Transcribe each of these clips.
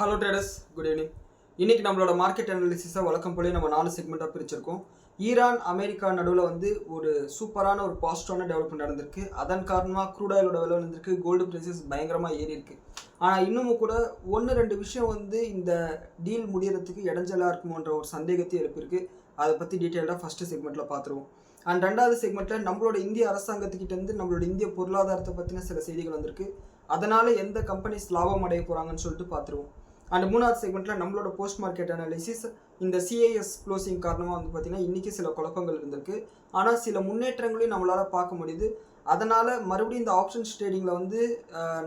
Hello traders, good evening. இன்றைக்கி நம்மளோட market அனாலிசிஸை வழக்கம் போலே நம்ம 4 செக்மெண்ட்டாக பிரிச்சிருக்கோம். ஈரான் அமெரிக்கா நடுவில் ஒரு சூப்பரான ஒரு பாசிட்டிவான டெவலப்மெண்ட் நடந்திருக்கு. அதன் காரணமாக க்ரூட் ஆயிலோட விலை வந்திருக்கு, கோல்டு ப்ரைஸஸ் பயங்கரமாக ஏறி இருக்கு. ஆனால் இன்னமும் கூட 1-2 விஷயம் இந்த டீல் முடியறதுக்கு இடைஞ்சலாக இருக்குமோன்ற ஒரு சந்தேகத்தை எழுப்பியிருக்கு. அதை பற்றி டீட்டெயிலாக ஃபஸ்ட்டு செக்மெண்ட்டில் பார்த்துருவோம். அண்ட் 2வது செக்மெண்ட்டில் நம்மளோட இந்திய அரசாங்கத்துக்கிட்டேருந்து நம்மளோட இந்திய பொருளாதாரத்தை பற்றின சில செய்திகள் வந்திருக்கு. அதனால் எந்த கம்பெனிஸ் லாபம் அடைய போகிறாங்கன்னு சொல்லிட்டு பார்த்துருவோம். அண்ட் 3வது செக்மெண்ட்டில் நம்மளோட போஸ்ட் மார்க்கெட் அனாலிசிஸ். இந்த சிஐஎஸ் க்ளோசிங் காரணமாக பார்த்திங்கன்னா இன்றைக்கி சில குழப்பங்கள் இருந்திருக்கு. ஆனால் சில முன்னேற்றங்களையும் நம்மளால் பார்க்க முடியுது. அதனால் மறுபடியும் இந்த ஆப்ஷன்ஸ் ட்ரேடிங்கில்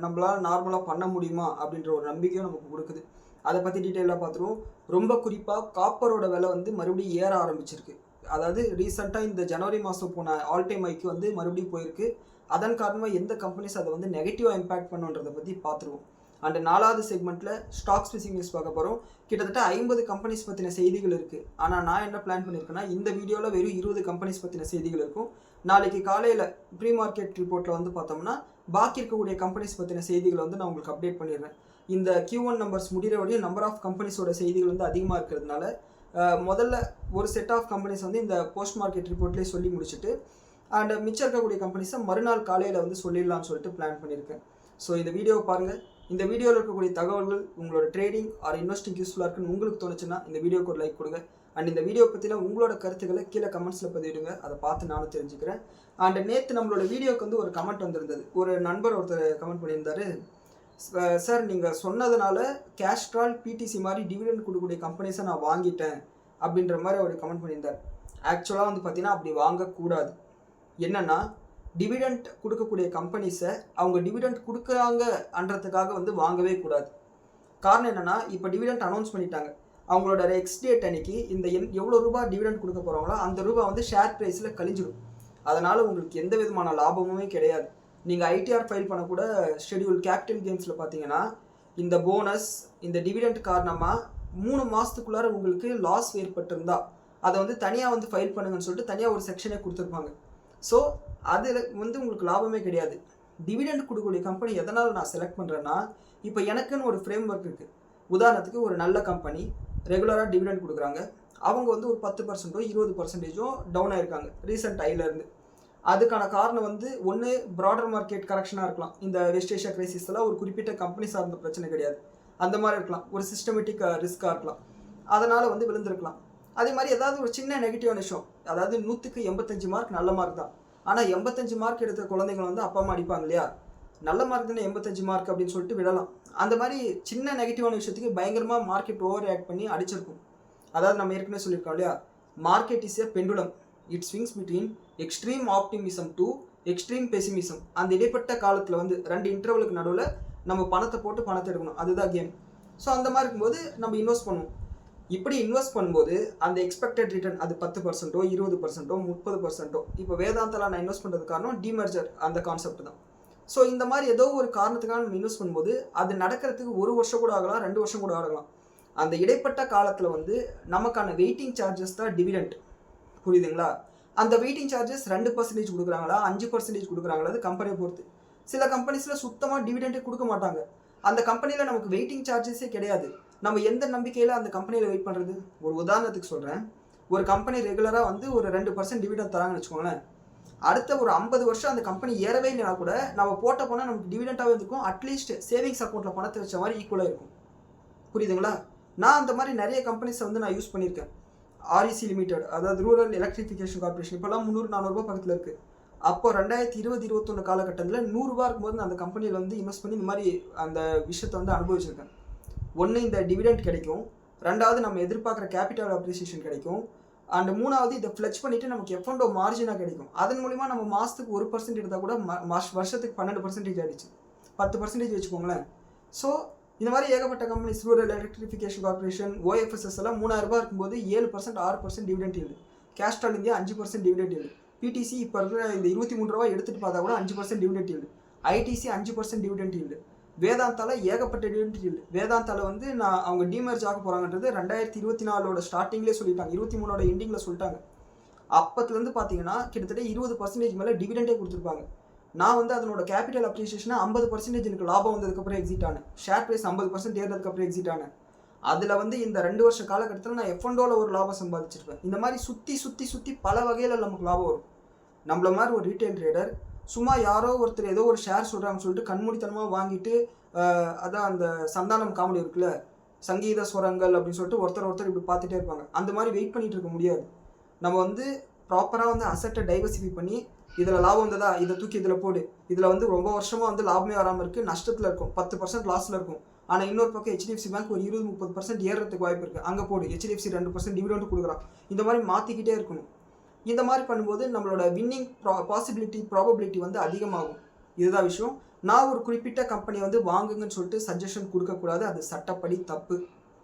நம்மளால் நார்மலாக பண்ண முடியுமா அப்படின்ற ஒரு நம்பிக்கையும் நமக்கு கொடுக்குது. அதை பற்றி டீட்டெயிலாக பார்த்துருவோம். ரொம்ப குறிப்பாக காப்பரோட விலை மறுபடியும் ஏற ஆரம்பிச்சிருக்கு. அதாவது ரீசெண்டாக இந்த ஜனவரி மாதம் போன ஆல் டைம் ஹைக்கு மறுபடியும் போயிருக்கு. அதன் காரணமாக எந்த கம்பெனிஸ் அதை நெகட்டிவாக இம்பேக்ட் பண்ணுன்றதை பற்றி பார்த்துருவோம். அண்ட் 4வது செக்மெண்ட்டில் ஸ்டாக் ஸ்பெசிஃபிக் நியூஸ் பார்க்க போகிறோம். கிட்டத்தட்ட 50 கம்பெனிஸ் பற்றின செய்திகள் இருக்குது. ஆனால் நான் என்ன பிளான் பண்ணியிருக்கேன்னா, இந்த வீடியோவில் வெறும் 20 கம்பெனிஸ் பற்றின செய்திகள் இருக்கும். நாளைக்கு காலையில் ப்ரீ மார்க்கெட் ரிப்போர்ட்டில் பார்த்தோம்னா பாக்கி இருக்கக்கூடிய கம்பெனிஸ் பற்றின செய்திகளை நான் உங்களுக்கு அப்டேட் பண்ணிடுறேன். இந்த Q1 நம்பர்ஸ் முடிகிற வரையும் நம்பர் ஆஃப் கம்பெனிஸோட செய்திகள் அதிகமாக இருக்கிறதுனால முதல்ல ஒரு செட் ஆஃப் கம்பெனிஸ் இந்த போஸ்ட் மார்க்கெட் ரிப்போர்ட்லேயே சொல்லி முடிச்சுட்டு அண்ட் மிச்சம் இருக்கக்கூடிய கம்பெனிஸை மறுநாள் காலையில் சொல்லிடலாம்னு சொல்லிட்டு பிளான் பண்ணியிருக்கேன். ஸோ இந்த வீடியோவை பாருங்கள். இந்த வீடியோவில் இருக்கக்கூடிய தகவல்கள் உங்களோட ட்ரேடிங் ஆர் இன்வெஸ்டிங் யூஸ்ஃபுல்லாக இருக்குன்னு உங்களுக்கு தோணுச்சுன்னா இந்த வீடியோக்கு ஒரு லைக் கொடுங்க. அண்ட் இந்த வீடியோ பற்றின உங்களோட கருத்துக்களை கீழே கமெண்ட்ஸில் பதிவிடுங்க. அதை பார்த்து நானும் தெரிஞ்சுக்கிறேன். அண்ட் நேற்று நம்மளோட வீடியோக்கு ஒரு கமெண்ட் வந்திருந்தது. ஒரு நண்பர் ஒருத்தர் கமெண்ட் பண்ணியிருந்தாரு, சார் நீங்கள் சொன்னதுனால கேஸ்ட்ரால் பிடிசி மாதிரி டிவிடெண்ட் கொடுக்கக்கூடிய கம்பெனிஸை நான் வாங்கிட்டேன் அப்படின்ற மாதிரி அவர் கமெண்ட் பண்ணியிருந்தார். ஆக்சுவலாக பார்த்தீங்கன்னா அப்படி வாங்கக்கூடாது. என்னென்னா, டிவிடெண்ட் கொடுக்கக்கூடிய கம்பெனிஸை அவங்க டிவிடெண்ட் கொடுக்குறாங்கன்றதுக்காக வாங்கவே கூடாது. காரணம் என்னென்னா, இப்போ டிவிடெண்ட் அனௌன்ஸ் பண்ணிட்டாங்க. அவங்களோட எக்ஸ் டேட் அன்னைக்கு இந்த எவ்வளோ ரூபா டிவிடெண்ட் கொடுக்க போகிறாங்களோ அந்த ரூபா ஷேர் ப்ரைஸில் கழிஞ்சிடும். அதனால் உங்களுக்கு எந்த விதமான லாபமுமே கிடையாது. நீங்கள் ஐடிஆர் ஃபைல் பண்ணக்கூட ஷெட்யூல் கேபிட்டல் கெயின்ஸில் பார்த்தீங்கன்னா இந்த போனஸ் இந்த டிவிடெண்ட் காரணமாக 3 மாதத்துக்குள்ளார உங்களுக்கு லாஸ் ஏற்பட்டிருந்தா அதை தனியாக ஃபைல் பண்ணுங்கன்னு சொல்லிட்டு தனியாக ஒரு செக்ஷனே கொடுத்துருப்பாங்க. ஸோ அதில் உங்களுக்கு லாபமே கிடையாது. டிவிடெண்ட் கொடுக்கக்கூடிய கம்பெனி எதனால் நான் செலக்ட் பண்ணுறேன்னா, இப்போ எனக்குன்னு ஒரு ஃப்ரேம் ஒர்க் இருக்குது. உதாரணத்துக்கு ஒரு நல்ல கம்பெனி ரெகுலராக டிவிடெண்ட் கொடுக்குறாங்க. அவங்க ஒரு 10% 20% டவுன் ஆகிருக்காங்க ரீசெண்ட் ஐலேருந்து. அதுக்கான காரணம் ஒன்று ப்ராடர் மார்க்கெட் கரெக்ஷனாக இருக்கலாம். இந்த வெஸ்ட் ஏஷியா கிரைசிஸில் ஒரு குறிப்பிட்ட கம்பெனி சார்ந்த பிரச்சனை கிடையாது, அந்த மாதிரி இருக்கலாம். ஒரு சிஸ்டமேட்டிக் ரிஸ்க்காக இருக்கலாம், அதனால் விழுந்திருக்கலாம். அதே மாதிரி ஏதாவது ஒரு சின்ன நெகட்டிவான விஷயம், அதாவது 100க்கு 85 மார்க் நல்ல மார்க் தான். ஆனால் 85 மார்க் எடுத்த குழந்தைங்க அப்பா அம்மா அடிப்பாங்க இல்லையா, நல்ல மார்க் தானே 85 மார்க் அப்படின்னு சொல்லிட்டு விடலாம். அந்த மாதிரி சின்ன நெகட்டிவான விஷயத்துக்கு பயங்கரமாக மார்க்கெட் ஓவர் ரியாக்ட் பண்ணி அடிச்சிருக்கும். அதாவது நம்ம ஏற்கனவே சொல்லியிருக்கோம் இல்லையா, market is a pendulum. It swings between extreme optimism to extreme pessimism. அந்த இடைப்பட்ட காலத்தில் 2 இன்டர்வலுக்கு நடுவில் நம்ம பணத்தை போட்டு பணத்தை எடுக்கணும், அதுதான் கேம். ஸோ அந்த மாதிரி இருக்கும்போது நம்ம இன்வெஸ்ட் பண்ணுவோம். இப்படி இன்வெஸ்ட் பண்ணும்போது அந்த எக்ஸ்பெக்டட் ரிட்டர்ன் அது 10%, 20%, 30%. இப்போ வேதாந்தால நான் இன்வெஸ்ட் பண்ணுறது காரணம் டிமர்ஜர் அந்த கான்செப்ட் தான். ஸோ இந்த மாதிரி ஏதோ ஒரு காரணத்துக்காக நம்ம இன்வெஸ்ட் பண்ணும்போது அது நடக்கிறதுக்கு 1 வருஷம் கூட ஆகலாம், 2 வருஷம் கூட ஆகலாம். அந்த இடைப்பட்ட காலத்தில் நமக்கான வெயிட்டிங் சார்ஜஸ் தான் டிவிடெண்ட். புரியுதுங்களா? அந்த வெயிட்டிங் சார்ஜஸ் 2% கொடுக்குறாங்களா, 5% கொடுக்குறாங்களா, அது கம்பெனியை பொறுத்து. சில கம்பெனிஸில் சுத்தமாக டிவிடெண்டே கொடுக்க மாட்டாங்க. அந்த கம்பெனியில் நமக்கு வெயிட்டிங் சார்ஜஸே கிடையாது. நம்ம எந்த நம்பிக்கையில் அந்த கம்பெனியில் வெயிட் பண்ணுறது? ஒரு உதாரணத்துக்கு சொல்கிறேன். ஒரு கம்பெனி ரெகுலராக ஒரு 2% டிவிடெண்ட் தராங்கன்னு வச்சுக்கோங்களேன். அடுத்த ஒரு 50 வருஷம் அந்த கம்பெனி ஏறவே இல்லைனா கூட நம்ம போட்ட போனால் நமக்கு டிவிடெண்டாகவே இருக்கும். அட்லீஸ்ட் சேவிங்ஸ் அக்கௌண்ட்டில் பணத்தை வச்ச மாதிரி ஈக்குவலாக இருக்கும். புரியுதுங்களா? நான் அந்த மாதிரி நிறைய கம்பெனிஸை நான் யூஸ் பண்ணியிருக்கேன். REC லிமிடெட், அதாவது ரூரல் எலக்ட்ரிஃபிகேஷன் கார்பரேஷன், இப்போலாம் 300-400 ரூபா பக்கத்தில் இருக்குது. அப்போ 2020-21 காலகட்டத்தில் 100 ரூபா இருக்கும்போது அந்த கம்பெனியில் இன்வெஸ்ட் பண்ணி இந்த மாதிரி அந்த விஷயத்தை அனுபவிச்சிருக்கேன். ஒன்று இந்த டிவிடெண்ட் கிடைக்கும், 2வது நம்ம எதிர்பார்க்குற கேபிட்டல் அப்ரிசியேஷன் கிடைக்கும், அண்ட் 3வது இதை ஃப்ளெச் பண்ணிவிட்டு நமக்கு எஃப்என்டோ மார்ஜினாக கிடைக்கும். அதன் மூலிமா நம்ம மாதத்துக்கு 1% எடுத்தால் கூட வருஷத்துக்கு 12% ஆகிடுச்சு, 10% வச்சுக்கோங்களேன். ஸோ இந்த மாதிரி ஏகப்பட்ட கம்பெனிஸ், ரூரல் எலக்ட்ரிஃபிகேஷன் கார்பரேஷன், OFSS எல்லாம் 3000 ரூபா இருக்கும்போது 7%, 6% dividend yield. Castrol India 5% dividend yield. PTC இப்போ இருக்கிற இந்த 23 ரூபா எடுத்துகிட்டு பார்த்தா கூட 5% dividend yield. ITC 5% dividend yield. வேதாந்தால ஏகப்பட்ட டிவிடெண்ட் ஈல்டு. வேதாந்தால நான் அவங்க டிமர்ஜ் ஆக போகிறாங்கன்றது 2024 ஸ்டார்டிங்லேயே சொல்லிட்டாங்க, 23 எண்டிங்கில் சொல்லிட்டாங்க. அப்பத்துலேருந்து பார்த்தீங்கன்னா கிட்டத்தட்ட 20% மேலே டிவிடெண்டே கொடுத்துருப்பாங்க. நான் வந்து அதனோட கேபிட்டல் அப்ரிசியேஷனாக 50% எனக்கு லாபம் வந்ததுக்கப்புறம் எக்ஸிட் ஆனேன். ஷேர் ப்ரைஸ் 50% ஏறதுக்கப்புறம் எக்ஸிட் ஆனேன். அதில் வந்து இந்த 2 வருஷ காலகட்டத்தில் நான் F&Oவில் ஒரு லாபம் சம்பாதிச்சிருப்பேன். இந்த மாதிரி சுற்றி பல வகையில் நமக்கு லாபம் வரும். நம்மள மாதிரி ஒரு ரீட்டைல் ட்ரேடர் சும்மா யாரோ ஒருத்தர் ஏதோ ஒரு ஷேர் சொல்கிறாங்கன்னு சொல்லிட்டு கண்மூடித்தனமாக வாங்கிட்டு அதான் அந்த சந்தானம் காமெடி இருக்குல்ல, சங்கீத ஸ்வரங்கள் அப்படின்னு சொல்லிட்டு ஒருத்தர் இப்படி பார்த்துட்டே இருப்பாங்க. அந்த மாதிரி வெயிட் பண்ணிட்டு இருக்க முடியாது. நம்ம வந்து ப்ராப்பராக வந்து அசட்டை டைவர்சிஃபை பண்ணி இதில் லாபம் வந்ததா இதை தூக்கி இதில் போடு, இதில் வந்து ரொம்ப வருஷமாக வந்து லாபமே வராமல் இருக்குது, நஷ்டத்தில் இருக்கும், 10% லாஸில் இருக்கும். ஆனால் இன்னொரு பக்கம் HDFC பேங்க் ஒரு 20-30% ஏறுறதுக்கு வாய்ப்பு இருக்குது, அங்கே போடு, HDFC 2% டிவிடெண்ட் கொடுக்குறான். இந்த மாதிரி மாற்றிக்கிட்டே இருக்கணும். இந்த மாதிரி பண்ணும்போது நம்மளோட வின்னிங் ப்ராபபிலிட்டி வந்து அதிகமாகும். இதுதான் விஷயம். நான் ஒரு குறிப்பிட்ட கம்பெனி வந்து வாங்குங்கன்னு சொல்லிட்டு சஜஷன் கொடுக்கக்கூடாது, அது சட்டப்படி தப்பு.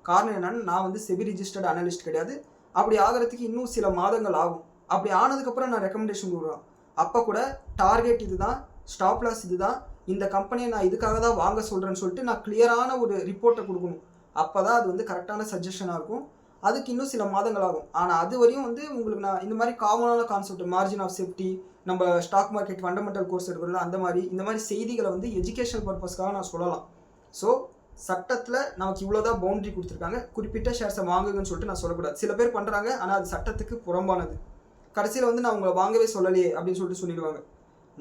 காரணம் என்னன்னா, நான் வந்து செபி ரிஜிஸ்டர்ட் அனலிஸ்ட் கிடையாது. அப்படி ஆகிறதுக்கு இன்னும் சில மாதங்கள் ஆகும். அப்படி ஆனதுக்கப்புறம் நான் ரெக்கமெண்டேஷன் கொடுக்குறேன். அப்போ கூட டார்கெட் இதுதான், ஸ்டாப் லாஸ் இதுதான், இந்த கம்பெனியை நான் இதுக்காக தான் வாங்க சொல்கிறேன்னு சொல்லிட்டு நான் கிளியரான ஒரு ரிப்போர்ட்டை கொடுக்கணும். அப்போ தான் அது வந்து கரெக்டான சஜஷனாக இருக்கும். அதுக்கு இன்னும் சில மாதங்கள் ஆகும். ஆனால் அது வரையும் வந்து உங்களுக்கு நான் இந்த மாதிரி காமனான கான்செப்ட், மார்ஜின் ஆஃப் சேஃப்டி, நம்ம ஸ்டாக் மார்க்கெட் ஃபண்டமெண்டல் கோர்ஸ் எடுக்கிறோம்ல, அந்த மாதிரி செய்திகளை வந்து எஜுகேஷனல் பர்பஸ்க்காக நான் சொல்லலாம். ஸோ சட்டத்தில் நமக்கு இவ்வளோதான் பவுண்டரி கொடுத்துருக்காங்க, குறிப்பிட்ட ஷேர்ஸை வாங்குங்கன்னு சொல்லிட்டு நான் சொல்லக்கூடாது. சில பேர் பண்ணுறாங்க, ஆனால் அது சட்டத்துக்கு புறம்பானது. கடைசியில் வந்து நான் உங்களை வாங்கவே சொல்லலையே அப்படின்னு சொல்லிட்டு சொல்லிடுவாங்க.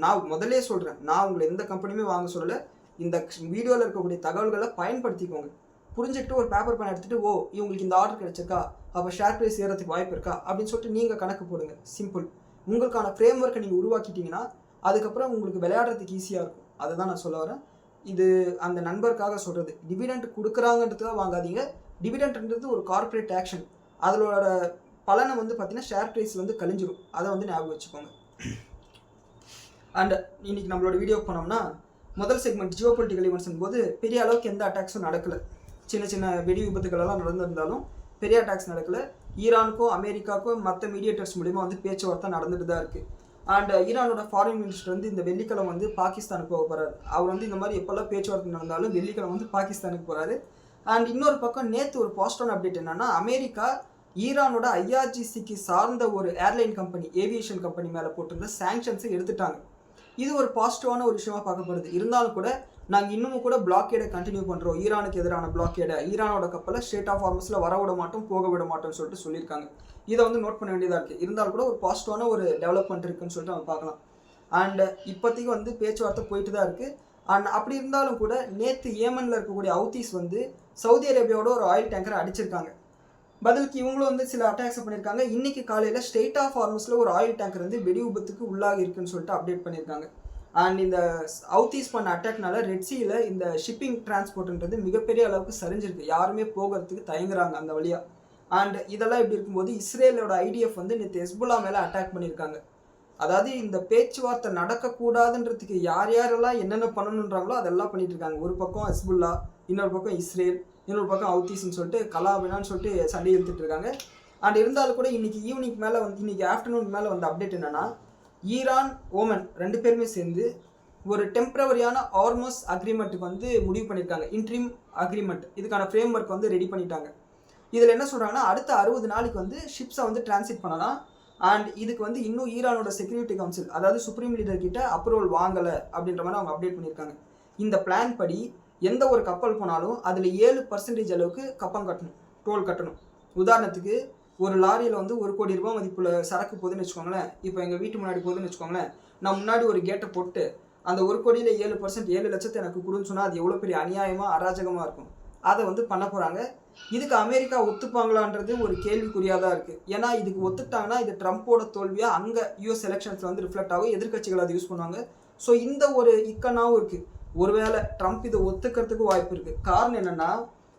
நான் முதலே சொல்கிறேன், நான் உங்களை எந்த கம்பெனியுமே வாங்க சொல்லலை. இந்த வீடியோவில் இருக்கக்கூடிய தகவல்களை பயன்படுத்திக்கோங்க. புரிஞ்சுக்கிட்டு ஒரு பேப்பர் பண்ண எடுத்துகிட்டு, ஓ இவங்களுக்கு இந்த ஆர்டர் கிடைச்சிருக்கா, அப்போ ஷேர் ப்ரைஸ் ஏறதுக்கு வாய்ப்பு இருக்கா அப்படின்னு சொல்லிட்டு நீங்கள் கணக்கு போடுங்க. சிம்பிள். உங்களுக்கான ஃப்ரேம் ஒர்க்கை நீங்கள் உருவாக்கிட்டீங்கன்னா அதுக்கப்புறம் உங்களுக்கு விளையாடுறதுக்கு ஈஸியாக இருக்கும். அதை தான் நான் சொல்ல வரேன். இது அந்த நண்பருக்காக சொல்கிறது. டிவிடெண்ட் கொடுக்குறாங்கன்றதுக்காக வாங்காதீங்க. டிவிடெண்ட்ன்றது ஒரு கார்பரேட் ஆக்ஷன். அதோட பலனை வந்து பார்த்தீங்கன்னா ஷேர் ப்ரைஸ் வந்து கழிஞ்சிடும். அதை வந்து ஞாபகம் வச்சுக்கோங்க. அண்ட் இன்னைக்கு நம்மளோட வீடியோ போனோம்னா, முதல் செக்மெண்ட் ஜியோ பொலிட்டிக்கல் ஈவெண்ட்ஸ் போது பெரிய அளவுக்கு எந்த அட்டாக்ஸும் நடக்கலை. சின்ன வெடி விபத்துக்களெல்லாம் நடந்திருந்தாலும் பெரிய அட்டாக்ஸ் நடக்கலை. ஈரானுக்கும் அமெரிக்காவுக்கும் மற்ற மீடியேட்டர்ஸ் மூலிமா வந்து பேச்சுவார்த்தை நடந்துட்டு தான் இருக்குது. அண்ட் ஈரானோட ஃபாரின் மினிஸ்டர் வந்து இந்த வெள்ளிக்கிழமை வந்து பாகிஸ்தானுக்கு போக போகிறாரு. அவர் வந்து இந்த மாதிரி எப்போல்லாம் பேச்சுவார்த்தை நடந்தாலும் வெள்ளிக்கிழமை வந்து பாகிஸ்தானுக்கு போகிறாரு. அண்ட் இன்னொரு பக்கம் நேற்று ஒரு பாசிட்டிவான அப்டேட் என்னன்னா, அமெரிக்கா ஈரானோட IRGCக்கு சார்ந்த ஒரு ஏர்லைன் கம்பெனி, ஏவியேஷன் கம்பெனி மேலே போட்டிருந்த சாங்ஷன்ஸை எடுத்துட்டாங்க. இது ஒரு பாசிட்டிவான ஒரு விஷயமா பார்க்கப்படுது. இருந்தாலும் கூட நாங்கள் இன்னமும் கூட பிளாக்கேடை கண்டினியூ பண்ணுறோம். ஈரானுக்கு எதிரான பிளாக்கேடை, ஈரானோட கப்பலை ஸ்டேட் ஆஃப் ஹார்மஸில் வர விட மாட்டோம், போக விட மாட்டோம்னு சொல்லிட்டு சொல்லியிருக்காங்க. இதை வந்து நோட் பண்ண வேண்டியதாக இருக்குது. இருந்தாலும் கூட ஒரு பாசிட்டிவான ஒரு டெவலப்மெண்ட் இருக்குன்னு சொல்லிட்டு நம்ம பார்க்கலாம். அண்ட் இப்போதைக்கு வந்து பேச்சுவார்த்தை போயிட்டு தான் இருக்குது. அண்ட் அப்படி இருந்தாலும் கூட நேற்று ஏமனில் இருக்கக்கூடிய ஹவுதீஸ் வந்து சவுதி அரேபியாவோட ஒரு ஆயில் டேங்கரை அடிச்சிருக்காங்க. பதிலுக்கு இவங்களும் வந்து சில அட்டாக்ஸ் பண்ணியிருக்காங்க. இன்னைக்கு காலையில் ஸ்டேட் ஆஃப் ஹார்மஸில் ஒரு ஆயில் டேங்கர் வந்து வெடி விபத்துக்கு உள்ளாகி இருக்குன்னு சொல்லிட்டு அப்டேட் பண்ணியிருக்காங்க. அண்ட் இந்த ஹவுதீஸ் பண்ண அட்டாக்னால ரெட்சியில் இந்த ஷிப்பிங் டிரான்ஸ்போர்ட்ன்றது மிகப்பெரிய அளவுக்கு சரிஞ்சிருக்கு. யாருமே போகிறதுக்கு தயங்குறாங்க அந்த வழியாக. அண்ட் இதெல்லாம் இப்படி இருக்கும்போது இஸ்ரேலோட IDF வந்து நேற்று ஹெஸ்புல்லா மேலே அட்டாக் பண்ணியிருக்காங்க. அதாவது இந்த பேச்சுவார்த்தை நடக்கக்கூடாதுன்றதுக்கு யாரெல்லாம் என்னென்ன பண்ணணுன்றாங்களோ அதெல்லாம் பண்ணிட்டு இருக்காங்க. ஒரு பக்கம் ஹெஸ்புல்லா, இன்னொரு பக்கம் இஸ்ரேல், இன்னொரு பக்கம் ஹவுதீஸ்ன்னு சொல்லிட்டு கலாபினான்னு சொல்லிட்டு சண்டை இழுத்துட்டு இருக்காங்க. அண்ட் இருந்தாலும் கூட இன்னைக்கு ஈவினிங் மேலே வந்து இன்னைக்கு ஆஃப்டர்நூன் மேலே வந்து அப்டேட் என்னன்னா, ஈரான், ஓமன் 2 பேருமே சேர்ந்து ஒரு டெம்பரவரியான ஹார்மஸ் அக்ரிமெண்ட்டுக்கு வந்து முடிவு பண்ணியிருக்காங்க. இன்ட்ரீம் அக்ரிமெண்ட், இதுக்கான ஃப்ரேம் ஒர்க் வந்து ரெடி பண்ணிட்டாங்க. இதில் என்ன சொல்கிறாங்கன்னா, அடுத்த 60 நாளைக்கு வந்து ஷிப்ஸை வந்து டிரான்சிட் பண்ணலாம். அண்ட் இதுக்கு வந்து இன்னும் ஈரானோட செக்யூரிட்டி கவுன்சில், அதாவது சுப்ரீம் லீடர் கிட்ட அப்ரூவல் வாங்கலை அப்படின்ற மாதிரி அவங்க அப்டேட் பண்ணியிருக்காங்க. இந்த பிளான் படி எந்த ஒரு கப்பல் போனாலும் அதில் 7% அளவுக்கு கப்பம் கட்டணும், டோல் கட்டணும். உதாரணத்துக்கு ஒரு லாரியில் வந்து 1 கோடி ரூபாய் மதிப்புள்ள சரக்கு போகுதுன்னு வச்சுக்கோங்களேன். இப்போ எங்கள் வீட்டு முன்னாடி போகுதுன்னு வச்சுக்கோங்களேன். நான் முன்னாடி ஒரு கேட்டை போட்டு அந்த 1 கோடியில் 7%, 7 லட்சத்தை எனக்கு கொடுன்னு சொன்னால் அது எவ்வளோ பெரிய அநியாயமாக அராஜகமாக இருக்கும். அதை வந்து பண்ண போகிறாங்க. இதுக்கு அமெரிக்கா ஒத்துப்பாங்களான்றது ஒரு கேள்விக்குறியாக தான் இருக்குது. ஏன்னா இதுக்கு ஒத்துக்கிட்டாங்கன்னா இது ட்ரம்ப்போட தோல்வியாக அங்கே US எலெக்ஷன்ஸில் வந்து ரிஃப்ளெக்ட் ஆகும், எதிர்கட்சிகள் அதை யூஸ் பண்ணுவாங்க. ஸோ இந்த ஒரு இக்கனாவும் இருக்குது. ஒருவேளை ட்ரம்ப் இதை ஒத்துக்கிறதுக்கு வாய்ப்பு இருக்குது. காரணம் என்னென்னா,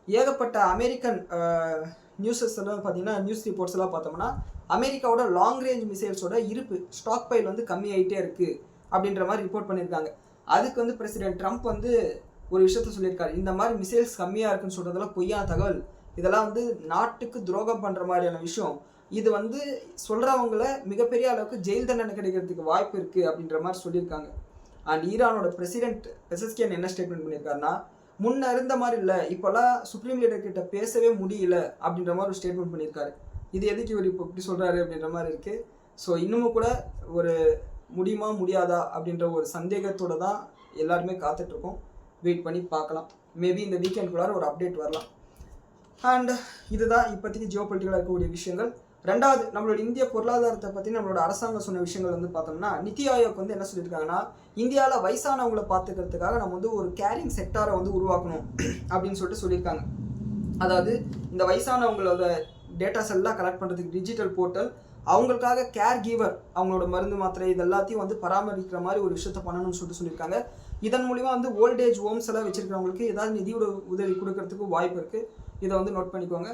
ஏகப்பட்ட அமெரிக்கன் நியூஸஸ் எல்லாம் பார்த்தீங்கன்னா, நியூஸ் ரிப்போர்ட்ஸ் எல்லாம் பார்த்தோம்னா அமெரிக்காவோட லாங் ரேஞ்ச் மிசைல்ஸோட இருப்பு ஸ்டாக் பைல் வந்து கம்மியாகிட்டே இருக்குது அப்படின்ற மாதிரி ரிப்போர்ட் பண்ணியிருக்காங்க. அதுக்கு வந்து பிரசிடென்ட் ட்ரம்ப் வந்து ஒரு விஷயத்த சொல்லியிருக்காரு. இந்த மாதிரி மிசைல்ஸ் கம்மியாக இருக்குன்னு சொல்கிறதெல்லாம் பொய்யான தகவல், இதெல்லாம் வந்து நாட்டுக்கு துரோகம் பண்ணுற மாதிரியான விஷயம். இது வந்து சொல்கிறவங்கள மிகப்பெரிய அளவுக்கு ஜெயில் தண்டனை கிடைக்கிறதுக்கு வாய்ப்பு இருக்குது அப்படின்ற மாதிரி சொல்லியிருக்காங்க. அண்ட் ஈரானோட பிரசிடென்ட் பெசஸ்கியன் என்ன ஸ்டேட்மெண்ட் பண்ணியிருக்காருன்னா, முன்ன இருந்த மாதிரி இல்லை, இப்போல்லாம் சுப்ரீம் லீடர் கிட்ட பேசவே முடியல அப்படின்ற மாதிரி ஒரு ஸ்டேட்மெண்ட் பண்ணியிருக்காரு. இது எதுக்கு இவர் இப்போ இப்படி சொல்கிறாரு அப்படின்ற மாதிரி இருக்குது. ஸோ இன்னமும் கூட ஒரு முடியுமா முடியாதா அப்படின்ற ஒரு சந்தேகத்தோடு தான் எல்லாருமே காத்துட்ருக்கோம். வெயிட் பண்ணி பார்க்கலாம். மேபி இந்த வீக்கெண்டுக்குள்ளார ஒரு அப்டேட் வரலாம். அண்ட் இதுதான் இப்போதைக்கு ஜியோ பொலிட்டிக்கலாக இருக்கக்கூடிய விஷயங்கள். ரெண்டாவது, நம்மளோட இந்திய பொருளாதாரத்தை பற்றி நம்மளோட அரசாங்கம் சொன்ன விஷயங்கள் வந்து பார்த்தோம்னா, நித்தி ஆயோக் வந்து என்ன சொல்லியிருக்காங்கன்னா, இந்தியாவில் வயசானவங்களை பார்த்துக்கிறதுக்காக நம்ம வந்து ஒரு கேரிங் செக்டாரை வந்து உருவாக்கணும் அப்படின்னு சொல்லியிருக்காங்க. அதாவது இந்த வயசானவங்களோட டேட்டாஸ் எல்லாம் கலெக்ட் பண்ணுறதுக்கு டிஜிட்டல் போர்ட்டல், அவங்களுக்காக கேர் கீவர் அவங்களோட மருந்து மாத்திரை இது எல்லாத்தையும் வந்து பராமரிக்கிற மாதிரி ஒரு விஷயத்த பண்ணணும்னு சொல்லியிருக்காங்க. இதன் மூலிமா வந்து ஓல்டேஜ் ஹோம்ஸ் எல்லாம் வச்சிருக்கிறவங்களுக்கு ஏதாவது நிதி உதவி கொடுக்கறதுக்கு வாய்ப்பு இருக்குது. இதை வந்து நோட் பண்ணிக்கோங்க.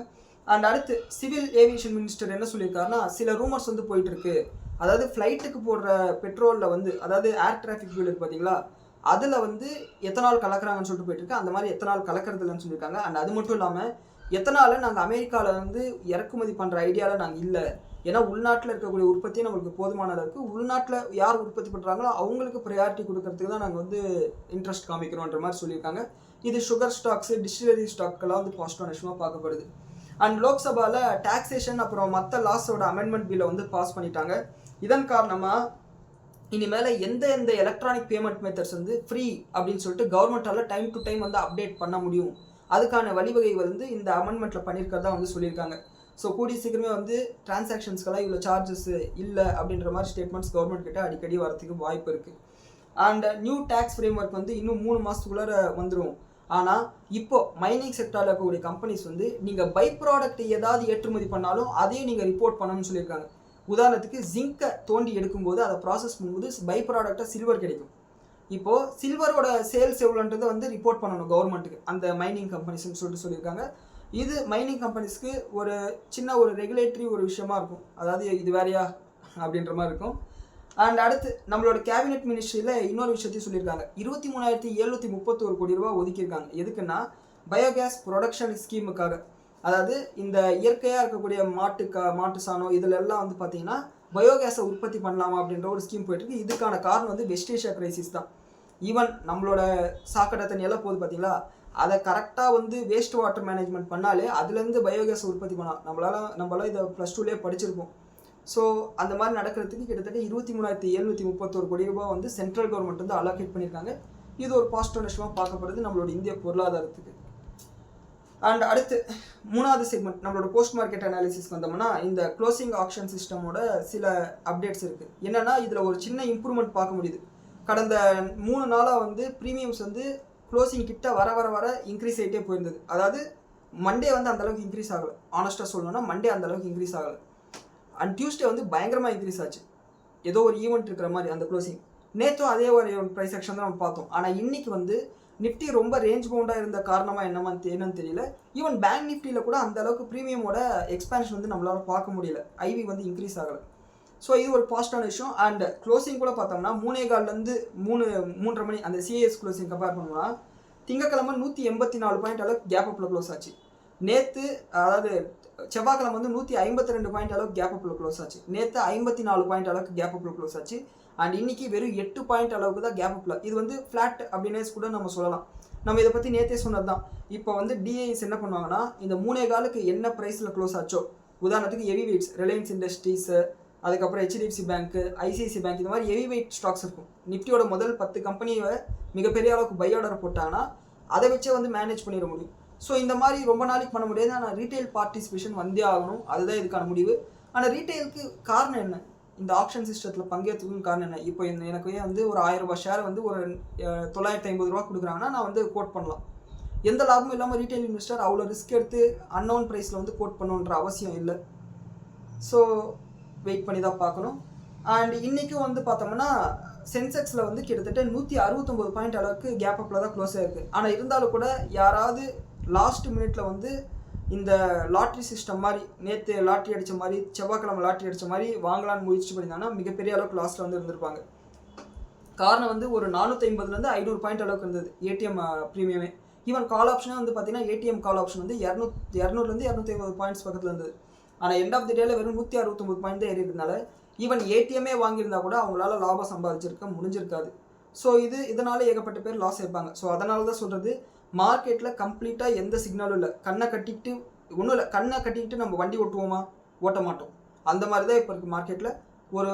அண்ட் அடுத்து, சிவில் ஏவியேஷன் மினிஸ்டர் என்ன சொல்லியிருக்காருன்னா, சில ரூமர்ஸ் வந்து போயிட்டு இருக்கு. அதாவது ஃப்ளைட்டுக்கு போடுற பெட்ரோலில் வந்து, அதாவது ஏர் டிராஃபிக் ஃபியூல் இருக்குது பார்த்தீங்களா, அதில் வந்து எத்தனால் கலக்கிறாங்கன்னு சொல்லிட்டு போயிட்டு இருக்கு. அந்த மாதிரி எத்தனால் கலக்கிறது இல்லைன்னு சொல்லியிருக்காங்க. அண்ட் அது மட்டும் இல்லாமல் எத்தனால நாங்கள் அமெரிக்காவில் வந்து இறக்குமதி பண்ணுற ஐடியாவில் நாங்கள் இல்லை. ஏன்னா உள்நாட்டில் இருக்கக்கூடிய உற்பத்தியே நம்மளுக்கு போதுமானதாக இருக்குது. உள்நாட்டில் யார் உற்பத்தி பண்ணுறாங்களோ அவங்களுக்கு ப்ரையாரிட்டி கொடுக்கறதுக்கு தான் நாங்கள் வந்து இன்ட்ரெஸ்ட் காமிக்கிறோன்ற மாதிரி சொல்லியிருக்காங்க. இது சுகர் ஸ்டாக்ஸு, டிஸ்டிலரி ஸ்டாக்கெல்லாம் வந்து பாசிட்டிவான விஷயமாக பார்க்கப்படுது. அண்ட் லோக்சபாவில் டாக்ஸேஷன் அப்புறம் மற்ற லாஸோட அமெண்ட்மெண்ட் பில்லை வந்து பாஸ் பண்ணிட்டாங்க. இதன் காரணமாக இனிமேல் எந்த எலக்ட்ரானிக் பேமெண்ட் மெத்தட்ஸ் வந்து ஃப்ரீ அப்படின்னு சொல்லிட்டு கவர்மெண்ட்டால் டைம் டு டைம் வந்து அப்டேட் பண்ண முடியும். அதுக்கான வழிவகை வந்து இந்த அமெண்ட்மெண்ட்டில் பண்ணியிருக்கிறதா வந்து சொல்லியிருக்காங்க. ஸோ கூடிய சீக்கிரமே வந்து டிரான்சாக்ஷன்ஸ்க்கெல்லாம் இவ்வளோ சார்ஜஸ் இல்லை அப்படின்ற மாதிரி ஸ்டேட்மெண்ட்ஸ் கவர்மெண்ட் கிட்ட அடிக்கடி வரதுக்கு வாய்ப்பு இருக்குது. And new tax framework வந்து இன்னும் 3 மாதத்துக்குள்ளார வந்துடும். ஆனால் இப்போ மைனிங் செக்டாரில் இருக்கக்கூடிய கம்பெனிஸ் வந்து நீங்கள் பை ப்ராடக்ட் ஏதாவது ஏற்றுமதி பண்ணாலும் அதையும் நீங்கள் ரிப்போர்ட் பண்ணணும்னு சொல்லியிருக்காங்க. உதாரணத்துக்கு ஜிங்கை தோண்டி எடுக்கும்போது அதை ப்ராசஸ் பண்ணும்போது பை ப்ராடக்டாக சில்வர் கிடைக்கும். இப்போது சில்வரோட சேல்ஸ் எவ்வளோன்றதை வந்து ரிப்போர்ட் பண்ணணும் கவர்மெண்ட்டுக்கு, அந்த மைனிங் கம்பெனிஸ்ன்னு சொல்லியிருக்காங்க. இது மைனிங் கம்பெனிஸ்க்கு ஒரு சின்ன ஒரு ரெகுலேட்டரி ஒரு விஷயமா இருக்கும். அதாவது இது வேறையா அப்படின்ற மாதிரி இருக்கும். அண்ட் அடுத்து, நம்மளோட கேபினெட் மினிஸ்ட்ரியில் இன்னொரு விஷயத்தையும் சொல்லியிருக்காங்க. 23,731 கோடி ரூபா ஒதுக்கியிருக்காங்க. எதுக்குன்னா பயோகேஸ் ப்ரொடக்ஷன் ஸ்கீமுக்காக. அதாவது இந்த இயற்கையாக இருக்கக்கூடிய மாட்டு சாணம் இதில் எல்லாம் வந்து பார்த்தீங்கன்னா பயோகேஸை உற்பத்தி பண்ணலாமா அப்படின்ற ஒரு ஸ்கீம் போயிட்டுருக்கு. இதுக்கான காரணம் வந்து வெஸ்ட் ஏஷியா கிரைசிஸ் தான். ஈவன் நம்மளோட சாக்கடை தண்ணி எல்லாம் போகுது பார்த்தீங்களா, அதை கரெக்டாக வந்து வேஸ்ட் வாட்டர் மேனேஜ்மெண்ட் பண்ணாலே அதுலேருந்து பயோகேஸ் உற்பத்தி பண்ணலாம். நம்மளால் இதை +2லேயே படிச்சிருக்கோம். ஸோ அந்த மாதிரி நடக்கிறதுக்கு கிட்டத்தட்ட 23,731 கோடி ரூபாய் வந்து சென்ட்ரல் கவர்மெண்ட் வந்து அலோகேட் பண்ணியிருக்காங்க. இது ஒரு பாசிட்டிவ் விஷயமாக பார்க்கப்படுது நம்மளோட இந்திய பொருளாதாரத்துக்கு. அண்ட் அடுத்து 3வது செக்மெண்ட் நம்மளோட போஸ்ட் மார்க்கெட் அனாலிசிஸ்க்கு வந்தோம்னா, இந்த க்ளோசிங் ஆக்ஷன் சிஸ்டமோட சில அப்டேட்ஸ் இருக்குது. என்னென்னா இதில் ஒரு சின்ன இம்ப்ரூவ்மெண்ட் பார்க்க முடியுது. கடந்த 3 நாளாக வந்து ப்ரீமியம்ஸ் வந்து க்ளோசிங் கிட்ட வர இன்க்ரீஸ் ஆகிட்டே போயிருந்தது. அதாவது மண்டே வந்து அந்தளவுக்கு இன்க்ரீஸ் ஆகலை. ஆனஸ்ட்டாக சொல்லணும்னா மண்டே அந்தளவுக்கு இன்க்ரீஸ் ஆகலை. அண்ட் டியூஸ்டே வந்து பயங்கரமாக இன்க்ரீஸ் ஆச்சு. ஏதோ ஒரு ஈவெண்ட் இருக்கிற மாதிரி அந்த க்ளோசிங். நேற்றும் அதே ஒரு ப்ரைஸ் ஆக்ஷன் தான் நம்ம பார்த்தோம். ஆனால் இன்றைக்கி வந்து நிஃப்டி ரொம்ப ரேஞ்ச் பவுண்டாக இருந்த காரணமாக என்னன்னு தெரியல. ஈவன் பேங்க் நிஃப்டியில் கூட அந்த அளவுக்கு ப்ரீமியமோட எக்ஸ்பேன்ஷன் வந்து நம்மளால் பார்க்க முடியல. ஐவி வந்து இன்க்ரீஸ் ஆகலை. ஸோ இது ஒரு பாசிட்டிவான விஷயம். அண்ட் க்ளோசிங் கூட பார்த்தோம்னா 3:15 3:30 மணி அந்த சிஏஎஸ் க்ளோசிங் கம்பேர் பண்ணோம்னா திங்கக்கிழமை 184 பாயிண்ட் அளவுக்கு கேப் அப்பில் க்ளோஸ் ஆச்சு. நேற்று அதாவது செவ்வாய்க்கிழமை வந்து 152 பாயிண்ட் அளவுக்கு கேப் அப்பில் க்ளோஸ் ஆச்சு. நேற்று 54 பாயிண்ட் அளவுக்கு கேப் அப்பில் க்ளோஸ் ஆச்சு. அண்ட் இன்னைக்கு வெறும் 8 பாயிண்ட் அளவுக்கு தான் கேப் அப்பில். இது வந்து ஃப்ளாட் அப்படின்னே கூட நம்ம சொல்லலாம். நம்ம இதை பற்றி நேற்றே சொன்னது தான். இப்போ வந்து டிஐஎஸ் என்ன பண்ணுவாங்கன்னா, இந்த 3.15க்கு என்ன ப்ரைஸில் க்ளோஸ் ஆச்சோ, உதாரணத்துக்கு ஹெவி வெயிட்ஸ் ரிலையன்ஸ் இண்டஸ்ட்ரீஸு, அதுக்கப்புறம் ஹெச்டிஎஃப்சி பேங்க்கு, ஐசிஐசி பேங்க், இந்த மாதிரி ஹெவி வெயிட் ஸ்டாக்ஸ் இருக்கும். நிஃப்டியோட முதல் 10 கம்பெனியை மிகப்பெரிய அளவுக்கு பை ஆர்டர் போட்டாங்கன்னா அதை வச்சே வந்து மேனேஜ் பண்ணிட முடியும். ஸோ இந்த மாதிரி ரொம்ப நாளைக்கு பண்ண முடியாது. ஆனால் ரீட்டைல் பார்ட்டிசிபேஷன் வந்தே ஆகணும். அதுதான் இதுக்கான முடிவு. ஆனால் ரீட்டைலுக்கு காரணம் என்ன, இந்த ஆப்ஷன் சிஸ்டத்தில் பங்கேற்றுக்கும் காரணம் என்ன? இப்போ எனக்கு வந்து ஒரு 1000 ரூபாய் ஷேர் வந்து ஒரு 950 ரூபா கொடுக்குறாங்கன்னா நான் வந்து கோட் பண்ணலாம். எந்த லாபமும் இல்லாமல் ரீட்டைல் இன்வெஸ்டர் அவ்வளோ ரிஸ்க் எடுத்து அன்னோன் ப்ரைஸில் வந்து கோட் பண்ணணுன்ற அவசியம் இல்லை. ஸோ வெயிட் பண்ணி தான் பார்க்கணும். அண்ட் இன்றைக்கும் வந்து பார்த்தோம்னா சென்செக்ஸில் வந்து கிட்டத்தட்ட 169 பாயிண்ட் அளவுக்கு கேப் அப்பில் தான் க்ளோஸ் ஆகிருக்கு. ஆனால் இருந்தாலும் கூட யாராவது லாஸ்ட் மினிட்ல வந்து இந்த லாட்ரி சிஸ்டம் மாதிரி நேற்று லாட்ரி அடித்த மாதிரி செவ்வாய்க்கிழமை லாட்ரி அடித்த மாதிரி வாங்கலான்னு முயற்சி பண்ணியிருந்தாங்கன்னா மிகப்பெரிய அளவுக்கு லாஸ்ட்டில் வந்து இருந்திருப்பாங்க. காரணம் வந்து ஒரு 450லேருந்து 500 பாயிண்ட் அளவுக்கு இருந்தது ஏடிஎம் ப்ரீமியமே. ஈவன் கால் ஆப்ஷனே வந்து பார்த்தீங்கன்னா ஏடிஎம் கால் ஆப்ஷன் வந்து 200லேருந்து 250 பாயிண்ட்ஸ் பக்கத்தில் இருந்தது. ஆனால் எண்ட் ஆஃப் தி டேல வெறும் 169 பாயிண்ட் தான் ஏறிறதுனால ஈவன் ஏடிஎம்மே வாங்கியிருந்தா கூட அவங்களால லாபம் சம்பாதிச்சிருக்க முடிஞ்சிருக்காது. ஸோ இதனால ஏகப்பட்ட பேர் லாஸ் ஆயிருப்பாங்க. ஸோ அதனால தான் சொல்கிறது, மார்க்கெட்டில் கம்ப்ளீட்டாக எந்த சிக்னலும் இல்லை. கண்ணை கட்டிக்கிட்டு நம்ம வண்டி ஓட்டுவோமா, ஓட்ட மாட்டோம். அந்த மாதிரி தான் இப்போ இருக்குது மார்க்கெட்டில். ஒரு